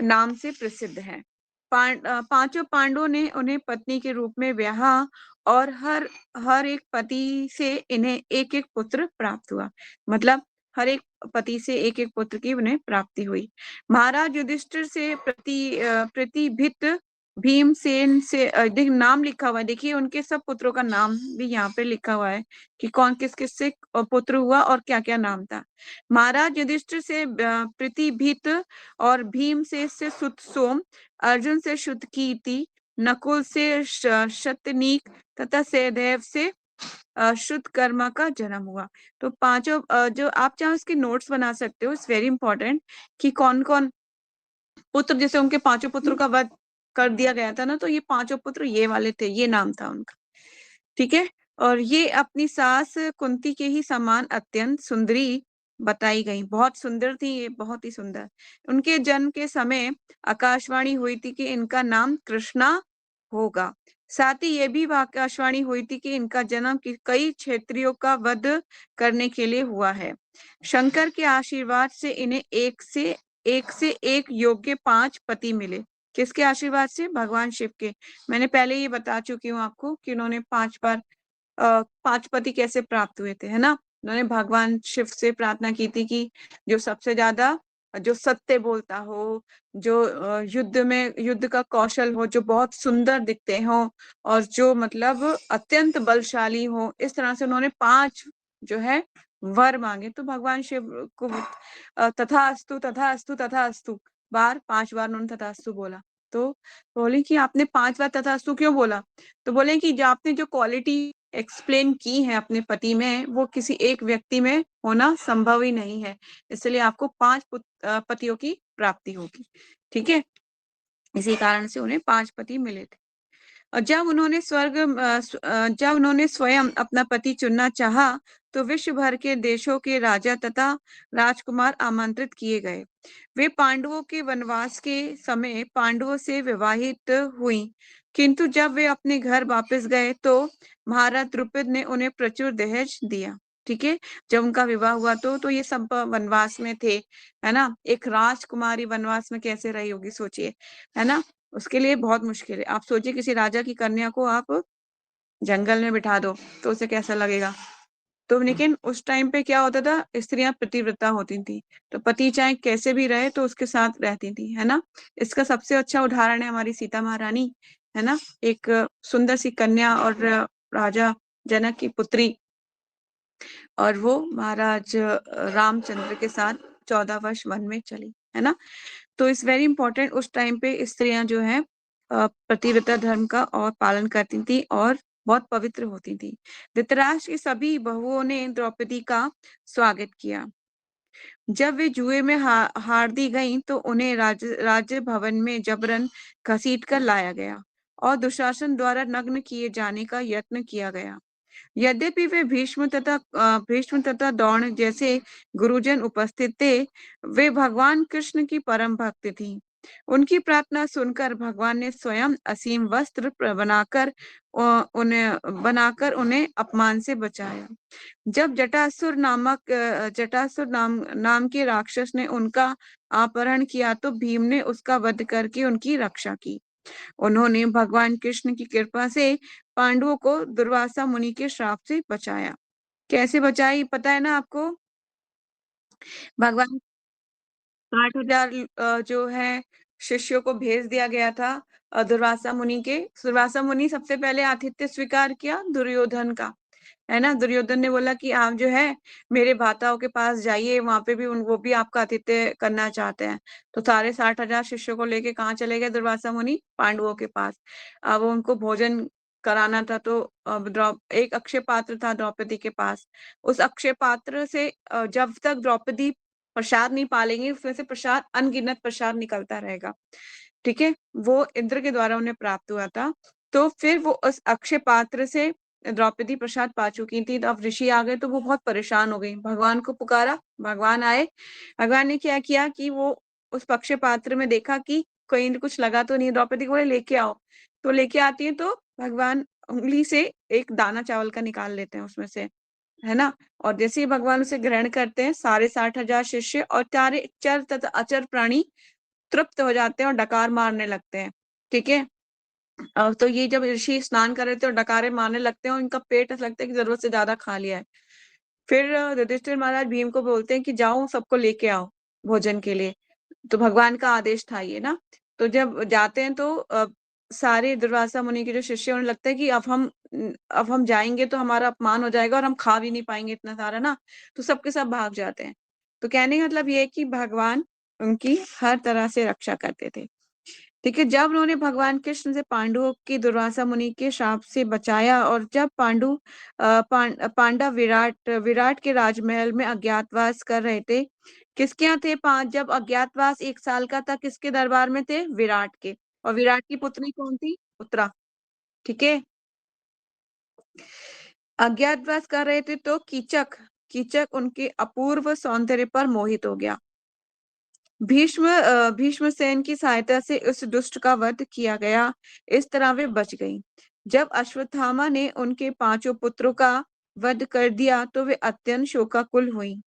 Speaker 1: नाम से प्रसिद्ध है। पांचों पांडवों ने उन्हें पत्नी के रूप में ब्याहा और हर हर एक पति से इन्हें एक एक पुत्र प्राप्त हुआ। मतलब हर एक पति से एक एक पुत्र की उन्हें प्राप्ति हुई। महाराज युधिष्ठिर से प्रतिभित भीमसेन से नाम लिखा हुआ है। देखिए उनके सब पुत्रों का नाम भी यहाँ पे लिखा हुआ है कि कौन किस किस से पुत्र हुआ और क्या क्या नाम था। महाराज युधिष्ठिर से प्रतिभित और भीम से सुत सोम, अर्जुन से शुद्ध कीर्ति, नकुल से शतनीक तथा सहदेव से शुद्ध कर्मा का जन्म हुआ। तो पांचों जो आप चाहो इसके नोट्स बना सकते हो। इट्स वेरी इंपॉर्टेंट कि कौन कौन पुत्र, जैसे उनके पांचों पुत्रों का वध कर दिया गया था ना, तो ये पांचों पुत्र ये वाले थे, ये नाम था उनका। ठीक है, और ये अपनी सास कुंती के ही समान अत्यंत सुंदरी बताई गई। बहुत सुंदर थी ये, बहुत ही सुंदर। उनके जन्म के समय आकाशवाणी हुई थी कि इनका नाम कृष्णा होगा। साथ ही ये भी आकाशवाणी हुई थी कि इनका जन्म कई क्षत्रियों का वध करने के लिए हुआ है। शंकर के आशीर्वाद से इन्हें एक योग्य 5 पति मिले। किसके आशीर्वाद से? भगवान शिव के। मैंने पहले ही बता चुकी हूँ आपको कि उन्होंने 5 बार 5 पति कैसे प्राप्त हुए थे, है ना। उन्होंने भगवान शिव से प्रार्थना की थी कि जो सबसे ज्यादा जो सत्य बोलता हो, जो युद्ध का कौशल हो, जो बहुत सुंदर दिखते हो और जो मतलब अत्यंत बलशाली हो, इस तरह से उन्होंने 5 जो है वर मांगे। तो भगवान शिव को तथास्तु तथास्तु तथास्तु बार 5 बार उन्होंने तथास्तु बोला। तो बोले कि आपने 5 बार तथास्तु क्यों बोला? तो बोले कि जो आपने जो क्वालिटी एक्सप्लेन की है अपने पति में, वो किसी एक व्यक्ति में होना संभव ही नहीं है, इसलिए आपको 5 पतियों की प्राप्ति होगी। ठीक है, इसी कारण से उन्हें 5 पति मिले थे। और जब उन्होंने स्वयं अपना पति चुनना चाहा तो विश्व भर के देशों के राजा तथा राजकुमार आमंत्रित किए गए। वे पांडवों के वनवास के समय पांडवों से विवाहित हुई, किंतु जब वे अपने घर वापस गए तो महाराज द्रुपद ने उन्हें प्रचुर दहेज दिया। ठीक है, जब उनका विवाह हुआ तो ये सब वनवास में थे, है ना। एक राजकुमारी वनवास में कैसे रही होगी सोचिए, है ना। उसके लिए बहुत मुश्किल है। आप सोचिए किसी राजा की कन्या को आप जंगल में बिठा दो तो उसे कैसा लगेगा। तो लेकिन उस टाइम पे क्या होता था, स्त्रियां पतिव्रता होती थी, तो पति चाहे कैसे भी रहे तो उसके साथ रहती थी, है ना। इसका सबसे अच्छा उदाहरण है हमारी सीता महारानी, है ना। एक सुंदर सी कन्या और राजा जनक की पुत्री, और वो महाराज रामचंद्र के साथ 14 वर्ष वन में चली, है ना। तो इट्स वेरी इंपॉर्टेंट, उस टाइम पे स्त्रियां जो है पतिव्रता धर्म का और पालन करती थी और बहुत पवित्र होती थी। धृतराष्ट्र की सभी बहुओं ने द्रौपदी का स्वागत किया। जब वे जुए में हार दी गईं तो उन्हें राज्य भवन में जबरन घसीट कर लाया गया और दुशासन द्वारा नग्न किए जाने का यत्न किया गया। यद्यपि वे भीष्म तथा द्रोण जैसे गुरुजन उपस्थित थे, वे भगवान कृष्ण की परम भक्त थीं। उनकी प्रार्थना सुनकर भगवान ने स्वयं असीम वस्त्र बनाकर उन्हें अपमान से बचाया। जब जटासुर नाम के राक्षस ने उनका अपहरण किया तो भीम ने उसका वध करके उनकी रक्षा की। उन्होंने भगवान कृष्ण की कृपा से पांडवों को दुर्वासा मुनि के श्राप से बचाया। कैसे बचाई पता है ना आपको। भगवान 60,000 जो है शिष्यों को भेज दिया गया था दुर्वासा मुनि के। दुर्वासा मुनि सबसे पहले आतिथ्य स्वीकार किया दुर्योधन का, है ना। दुर्योधन ने बोला कि आप जो है मेरे भ्राताओं के पास जाइए, वहां पे भी वो भी आपका आतिथ्य करना चाहते हैं। तो सारे 60,000 शिष्यों को लेके कहाँ चले गए दुर्वासा मुनि, पांडवों के पास। अब उनको भोजन कराना था तो एक अक्षय पात्र था द्रौपदी के पास। उस अक्षय पात्र से जब तक द्रौपदी प्रसाद नहीं पालेंगी उसमें से प्रसाद अनगिनत प्रसाद निकलता रहेगा, ठीक है। वो इंद्र के द्वारा उन्हें प्राप्त हुआ था। तो फिर वो उस अक्षय पात्र से द्रौपदी प्रसाद पा चुकी थी। तो अब ऋषि आ गए तो वो बहुत परेशान हो गई, भगवान को पुकारा, भगवान आए। भगवान ने क्या किया कि वो उस अक्षय पात्र में देखा कि कहीं कुछ लगा तो नहीं, द्रौपदी को बोले लेके आओ। तो लेके आती है तो भगवान उंगली से एक दाना चावल का निकाल लेते हैं उसमें से, है ना। और जैसे ही भगवान उसे ग्रहण करते हैं सारे 60,000 शिष्य और चारे चर तथा अचर प्राणी तृप्त हो जाते हैं और डकार मारने लगते हैं, ठीक है। तो ये जब ऋषि स्नान कर रहे थे और डकारे मारने लगते हैं और इनका पेट ऐसा लगता है कि जरूरत से ज्यादा खा लिया है। फिर युधिष्ठिर महाराज भीम को बोलते हैं कि जाओ सबको लेके आओ भोजन के लिए। तो भगवान का आदेश था ये ना। तो जब जाते हैं तो सारे दुर्वासा मुनि के जो शिष्य उन्हें लगता है कि अब हम जाएंगे तो हमारा अपमान हो जाएगा और हम खा भी नहीं पाएंगे इतना सारा ना। तो सबके सब भाग जाते हैं। तो कहने का मतलब ये है कि भगवान उनकी हर तरह से रक्षा करते थे, ठीक है। जब उन्होंने भगवान कृष्ण से पांडवों की दुर्वासा मुनि के शाप से बचाया और जब पांडव विराट के राजमहल में अज्ञातवास कर रहे थे। किसके यहाँ थे पांच, जब अज्ञातवास 1 साल का था किसके दरबार में थे, विराट के। और विराट की पुत्री कौन थी, उत्तरा, ठीक है। अज्ञातवास कर रहे थे तो कीचक कीचक उनके अपूर्व सौंदर्य पर मोहित हो गया। भीष्मसेन की सहायता से उस दुष्ट का वध किया गया। इस तरह वे बच गईं। जब अश्वत्थामा ने उनके 5 पुत्रों का वध कर दिया तो वे अत्यंत शोकाकुल हुईं।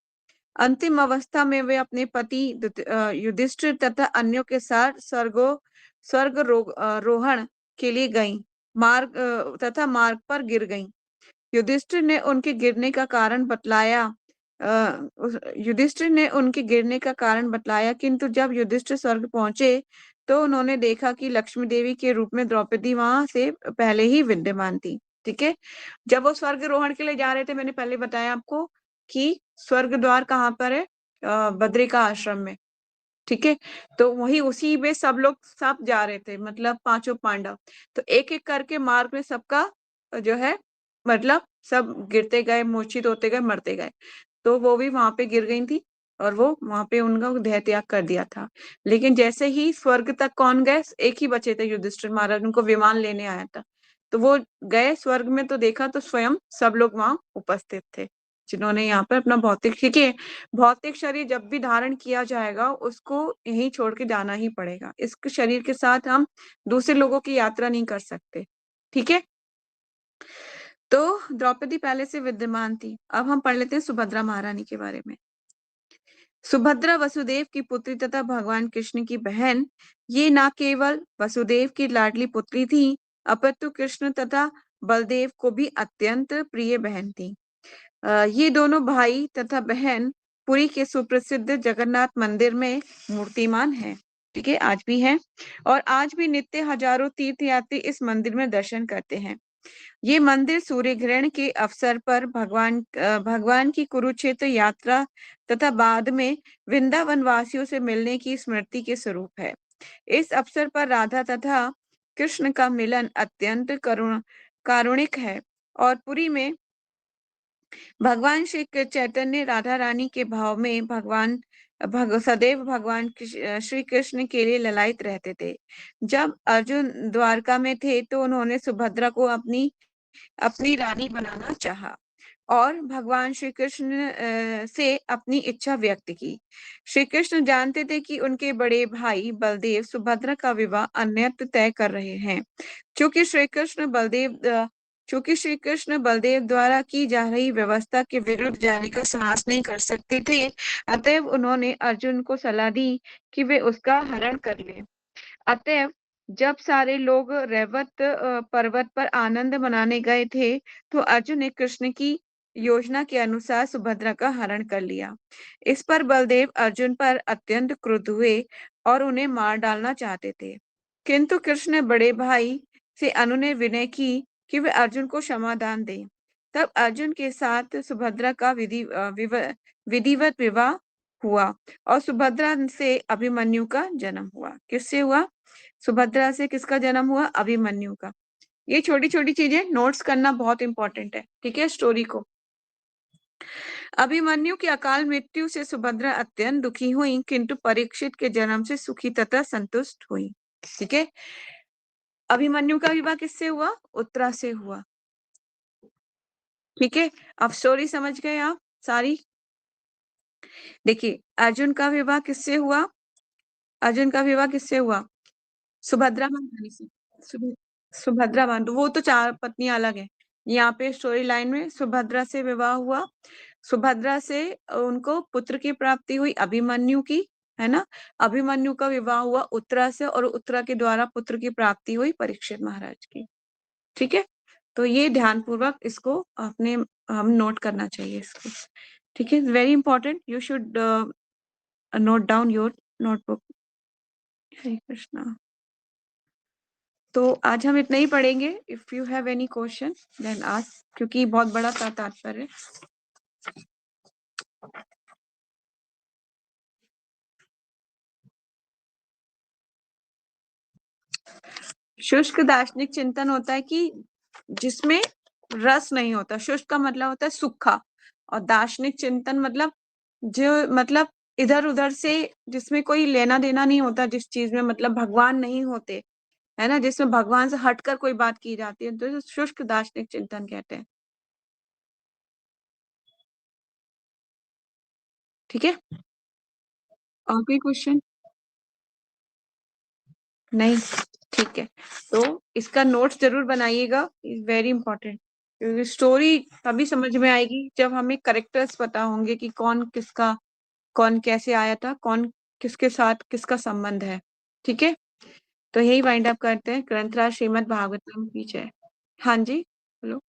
Speaker 1: अंतिम अवस्था में वे अपने पति युधिष्ठिर तथा अन्यों के साथ रोहण के लिए गईं। मार्ग पर गिर गईं। युधिष्ठिर ने उनके गिरने का कारण बतलाया युधिष्ठिर ने उनके गिरने का कारण बतलाया, किंतु जब युधिष्ठिर स्वर्ग पहुंचे तो उन्होंने देखा कि लक्ष्मी देवी के रूप में द्रौपदी वहां से पहले ही विद्यमान थी, ठीक है। जब वो स्वर्ग रोहण के लिए जा रहे थे, मैंने पहले बताया आपको कि स्वर्ग द्वार कहाँ पर है, बद्रिका आश्रम में, ठीक है। तो वही उसी में सब जा रहे थे, मतलब 5 पांडव। तो एक एक करके मार्ग में सबका जो है मतलब सब गिरते गए, मूर्छित होते गए, मरते गए। तो वो भी वहां पे गिर गई थी और वो वहां पे उनका देह त्याग कर दिया था। लेकिन जैसे ही स्वर्ग तक कौन गए, एक ही बचे थे युधिष्ठिर महाराज, उनको विमान लेने आया था। तो वो गए स्वर्ग में तो देखा तो स्वयं सब लोग वहां उपस्थित थे जिन्होंने यहाँ पर अपना भौतिक, ठीक है। भौतिक शरीर जब भी धारण किया जाएगा उसको यहीं छोड़ के जाना ही पड़ेगा। इस शरीर के साथ हम दूसरे लोगों की यात्रा नहीं कर सकते, ठीक है। तो द्रौपदी पहले से विद्यमान थी। अब हम पढ़ लेते हैं सुभद्रा महारानी के बारे में। सुभद्रा वसुदेव की पुत्री तथा भगवान कृष्ण की बहन। ये न केवल वसुदेव की लाडली पुत्री थी, अपितु कृष्ण तथा बलदेव को भी अत्यंत प्रिय बहन थी। ये दोनों भाई तथा बहन पुरी के सुप्रसिद्ध जगन्नाथ मंदिर में मूर्तिमान हैं। ठीक है, आज भी है। और आज भी नित्य हजारों तीर्थयात्री इस मंदिर में दर्शन करते हैं। ये मंदिर सूर्य ग्रहण के अवसर पर भगवान की कुरुक्षेत्र यात्रा तथा बाद में वृंदावन वासियों से मिलने की स्मृति के स्वरूप है। इस अवसर पर राधा तथा कृष्ण का मिलन अत्यंत कारुणिक है। और पुरी में भगवान श्री चैतन्य राधा रानी के भाव में सदैव भगवान श्री कृष्ण के लिए ललायित रहते थे। जब अर्जुन द्वारका में थे तो उन्होंने सुभद्रा को अपनी अपनी रानी बनाना चाहा और भगवान श्री कृष्ण से अपनी इच्छा व्यक्त की। श्री कृष्ण जानते थे कि उनके बड़े भाई बलदेव सुभद्रा का विवाह अन्यत्र तय कर रहे हैं। चूंकि श्री कृष्ण बलदेव द्वारा की जा रही व्यवस्था के विरुद्ध जाने का साहस नहीं कर सकते थे, अतएव उन्होंने अर्जुन को सलाह दी कि वे उसका हरण कर ले। अतएव जब सारे लोग रैवत पर्वत पर आनंद मनाने गए थे, तो अर्जुन ने कृष्ण की योजना के अनुसार सुभद्रा का हरण कर लिया। इस पर बलदेव अर्जुन पर अत्यंत क्रुद्ध हुए और उन्हें मार डालना चाहते थे, किंतु कृष्ण ने बड़े भाई से अनुनय विनय की कि वे अर्जुन को क्षमादान दें। तब अर्जुन के साथ सुभद्रा का विधिवत विवाह हुआ और सुभद्रा से अभिमन्यु का जन्म हुआ। किससे हुआ? सुभद्रा से किसका जन्म हुआ? अभिमन्यु का। ये छोटी छोटी चीजें नोट्स करना बहुत इंपॉर्टेंट है, ठीक है, स्टोरी को। अभिमन्यु की अकाल मृत्यु से सुभद्रा अत्यंत दुखी हुई, किंतु परीक्षित के जन्म से सुखी तथा संतुष्ट हुई। ठीक है, अभिमन्यु का विवाह किससे हुआ? उत्तरा से हुआ। ठीक है, अब स्टोरी समझ गए आप सारी? देखिए, अर्जुन का विवाह किससे हुआ? अर्जुन का विवाह किससे हुआ? सुभद्रा महारानी से। सुभद्रा बांधु, वो तो चार पत्नियां अलग है। यहाँ पे स्टोरी लाइन में सुभद्रा से विवाह हुआ। सुभद्रा से उनको पुत्र की प्राप्ति हुई, अभिमन्यु की, है ना। अभिमन्यु का विवाह हुआ उत्तरा से और उत्तरा के द्वारा पुत्र की प्राप्ति हुई परीक्षित महाराज की। ठीक है, तो ये ध्यान पूर्वक इसको अपने हम नोट करना चाहिए इसको। ठीक है, very important, you should note down your notebook. Hare Krishna. तो आज हम इतना ही पढ़ेंगे। If you have any question then ask, क्योंकि बहुत बड़ा था तात्पर्य। शुष्क दार्शनिक चिंतन होता है कि जिसमें रस नहीं होता। शुष्क का मतलब होता है सूखा, और दार्शनिक चिंतन मतलब मतलब इधर उधर से, जिसमें कोई लेना देना नहीं होता, जिस चीज में मतलब भगवान नहीं होते, है ना, जिसमें भगवान से हटकर कोई बात की जाती है, तो शुष्क दार्शनिक चिंतन कहते हैं। ठीक है, और कोई क्वेश्चन? नहीं, ठीक है। तो इसका नोट्स जरूर बनाइएगा, इज वेरी इंपॉर्टेंट। क्योंकि स्टोरी तभी समझ में आएगी जब हमें करेक्टर्स पता होंगे कि कौन कैसे आया था, कौन किसके साथ किसका संबंध है। ठीक है, तो यही वाइंड अप करते हैं। ग्रंथराज श्रीमद् भागवतम की जय। हाँ जी, बोलो।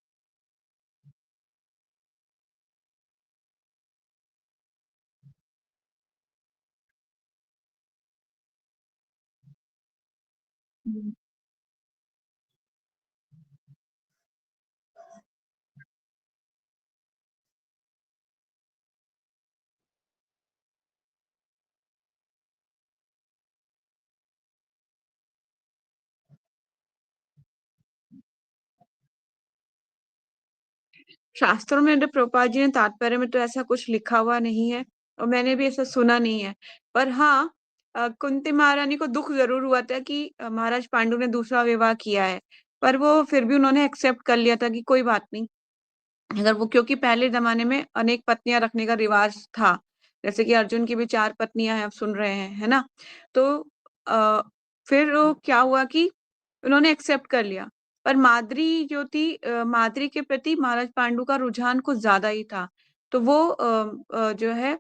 Speaker 1: शास्त्रों में प्रभुपाद जी ने तात्पर्य में तो ऐसा कुछ लिखा हुआ नहीं है, और मैंने भी ऐसा सुना नहीं है। पर हाँ, कुंती महारानी को दुख जरूर हुआ था कि महाराज पांडु ने दूसरा विवाह किया है, पर वो फिर भी उन्होंने एक्सेप्ट कर लिया था कि कोई बात नहीं। अगर वो, क्योंकि पहले जमाने में अनेक पत्नियां रखने का रिवाज था, जैसे कि अर्जुन की भी 4 पत्नियां हैं, आप सुन रहे हैं, है ना। तो आ, फिर वो क्या हुआ कि उन्होंने एक्सेप्ट कर लिया। पर माद्री जो थी, माद्री के प्रति महाराज पांडु का रुझान कुछ ज्यादा ही था। तो वो जो है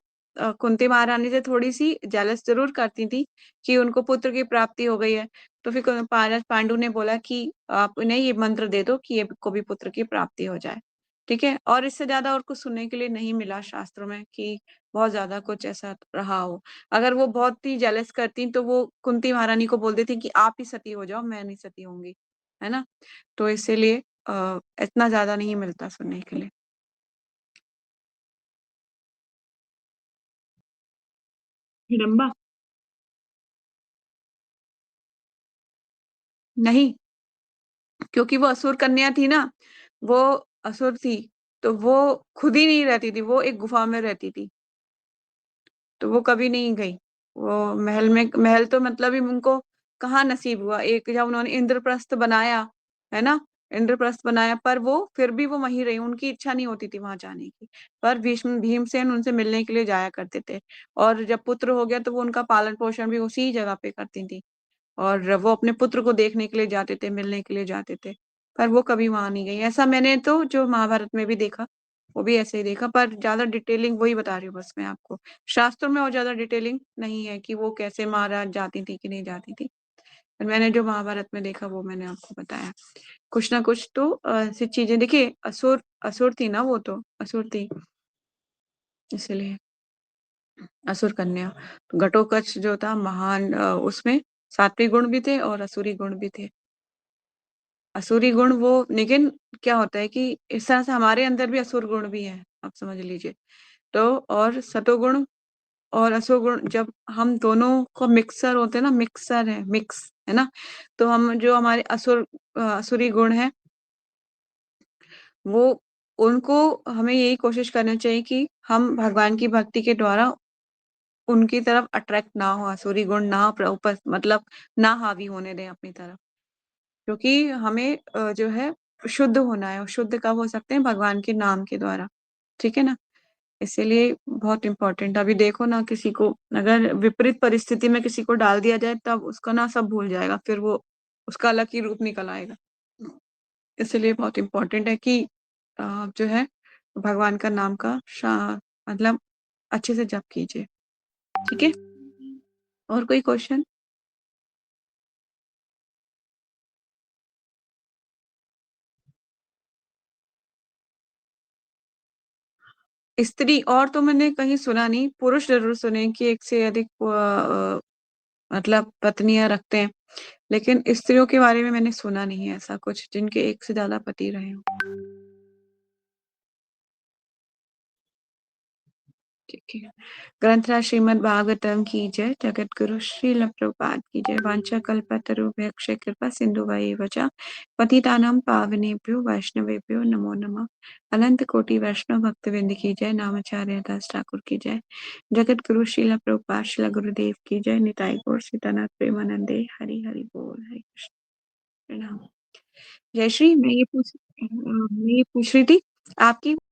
Speaker 1: कुंती महारानी से थोड़ी-सी जेलस ज़रूर करती थी कि उनको पुत्र की प्राप्ति हो गई है। तो फिर क पारस पांडु ने बोला कि आप इन्हें ये मंत्र दे दो कि ये को भी पुत्र की प्राप्ति हो जाए। ठीक है? और इससे ज़्यादा और कुछ सुनने के लिए नहीं मिला शास्त्रों में कि बहुत ज़्यादा कुछ ऐसा रहा हो। अगर वो बहुत ही जेलस करती तो वो कुंती महारानी को बोल देती कि आप ही सती हो जाओ, मैं नहीं सती होंगी। है ना? तो इसीलिए इतना ज़्यादा नहीं मिलता सुनने के लिए। हिडम्बा? नहीं, क्योंकि वो असुर कन्या थी ना, वो असुर थी, तो वो खुद ही नहीं रहती थी, वो एक गुफा में रहती थी। तो वो कभी नहीं गई। वो महल तो मतलब ही उनको कहाँ नसीब हुआ। एक जब उन्होंने इंद्रप्रस्थ बनाया, है ना? इंद्रप्रस्थ बनाया पर वो फिर भी वो वहीं रही, उनकी इच्छा नहीं होती थी वहाँ जाने की। पर भीमसेन उनसे मिलने के लिए जाया करते थे और जब पुत्र हो गया तो वो उनका पालन-पोषण भी उसी जगह पे करती थी। और वो अपने पुत्र को देखने के लिए जाते थे, मिलने के लिए जाते थे, पर वो कभी वहाँ नहीं गई। ऐसा मैंने तो जो महाभारत में भी देखा, वो भी ऐसे ही देखा पर ज़्यादा डिटेलिंग वही बता रही हूँ बस मैं आपको। शास्त्रों में और ज़्यादा डिटेलिंग नहीं है कि वो कैसे महाराज जाती थी कि नहीं जाती थी। पर मैंने जो महाभारत में देखा वो मैंने आपको बताया। कुछ ना कुछ तो ऐसी चीज़ें देखिए असुर असुर थी ना वो तो, असुर थी, इसलिए असुर कन्या। तो घटोत्कच जो था महान उसमें सात्विक गुण भी थे और असुरी गुण भी थे। असुरी गुण वो लेकिन क्या होता है कि इस तरह से हमारे अंदर भी असुर गुण भी हैं, आप समझ लीजिए। तो और सतोगुण और असुर जब हम दोनों को मिक्सर होते हैं ना, मिक्सर है, मिक्स, है ना? तो हम जो हमारे असुरी गुण हैं, वो उनको हमें यही कोशिश करनी चाहिए कि हम भगवान की भक्ति के द्वारा उनकी तरफ अट्रैक्ट ना हो, आसुरी गुण ना मतलब ना हावी होने दें अपनी तरफ। क्योंकि हमें जो है शुद्ध होना है और शुद्ध कब हो सकते हैं? भगवान के नाम के द्वारा। ठीक है ना? इसीलिए बहुत इम्पोर्टेंट अभी देखो ना किसी को अगर विपरीत परिस्थिति में किसी को डाल दिया जाए तब उसका ना सब भूल जाएगा, फिर वो उसका अलग ही रूप निकल आएगा। इसलिए बहुत इम्पोर्टेंट है कि जो है भगवान का नाम का मतलब अच्छे से जप कीजिए। ठीक है? और कोई क्वेश्चन? स्त्री और तो मैंने कहीं सुना नहीं, पुरुष ज़रूर सुने कि एक से अधिक मतलब पत्नियाँ रखते हैं, लेकिन स्त्रियों के बारे में मैंने सुना नहीं है ऐसा कुछ जिनके एक से ज़्यादा पति रहे हों। ठीक है। ग्रंथराज श्रीमद् भागवतम की जय, जगद्गुरु श्रील प्रभुपाद की जय। वाञ्छाकल्पतरुभ्यश्च कृपा सिन्धुभैव च पतितानां पावनेभ्यो वैष्णवेभ्यो नमो नमः। अनंत कोटि वैष्णव भक्तवृंद की जय। नामाचार्य दास ठाकुर की जय। जगद्गुरु श्रील प्रभुपाद श्रील गुरुदेव की जय। निताई गौर सीतानाथ प्रेमानंदे। हरि हरि बोल। हरे कृष्ण। प्रणाम। जयश्री मैं ये पूछ रही थी आपकी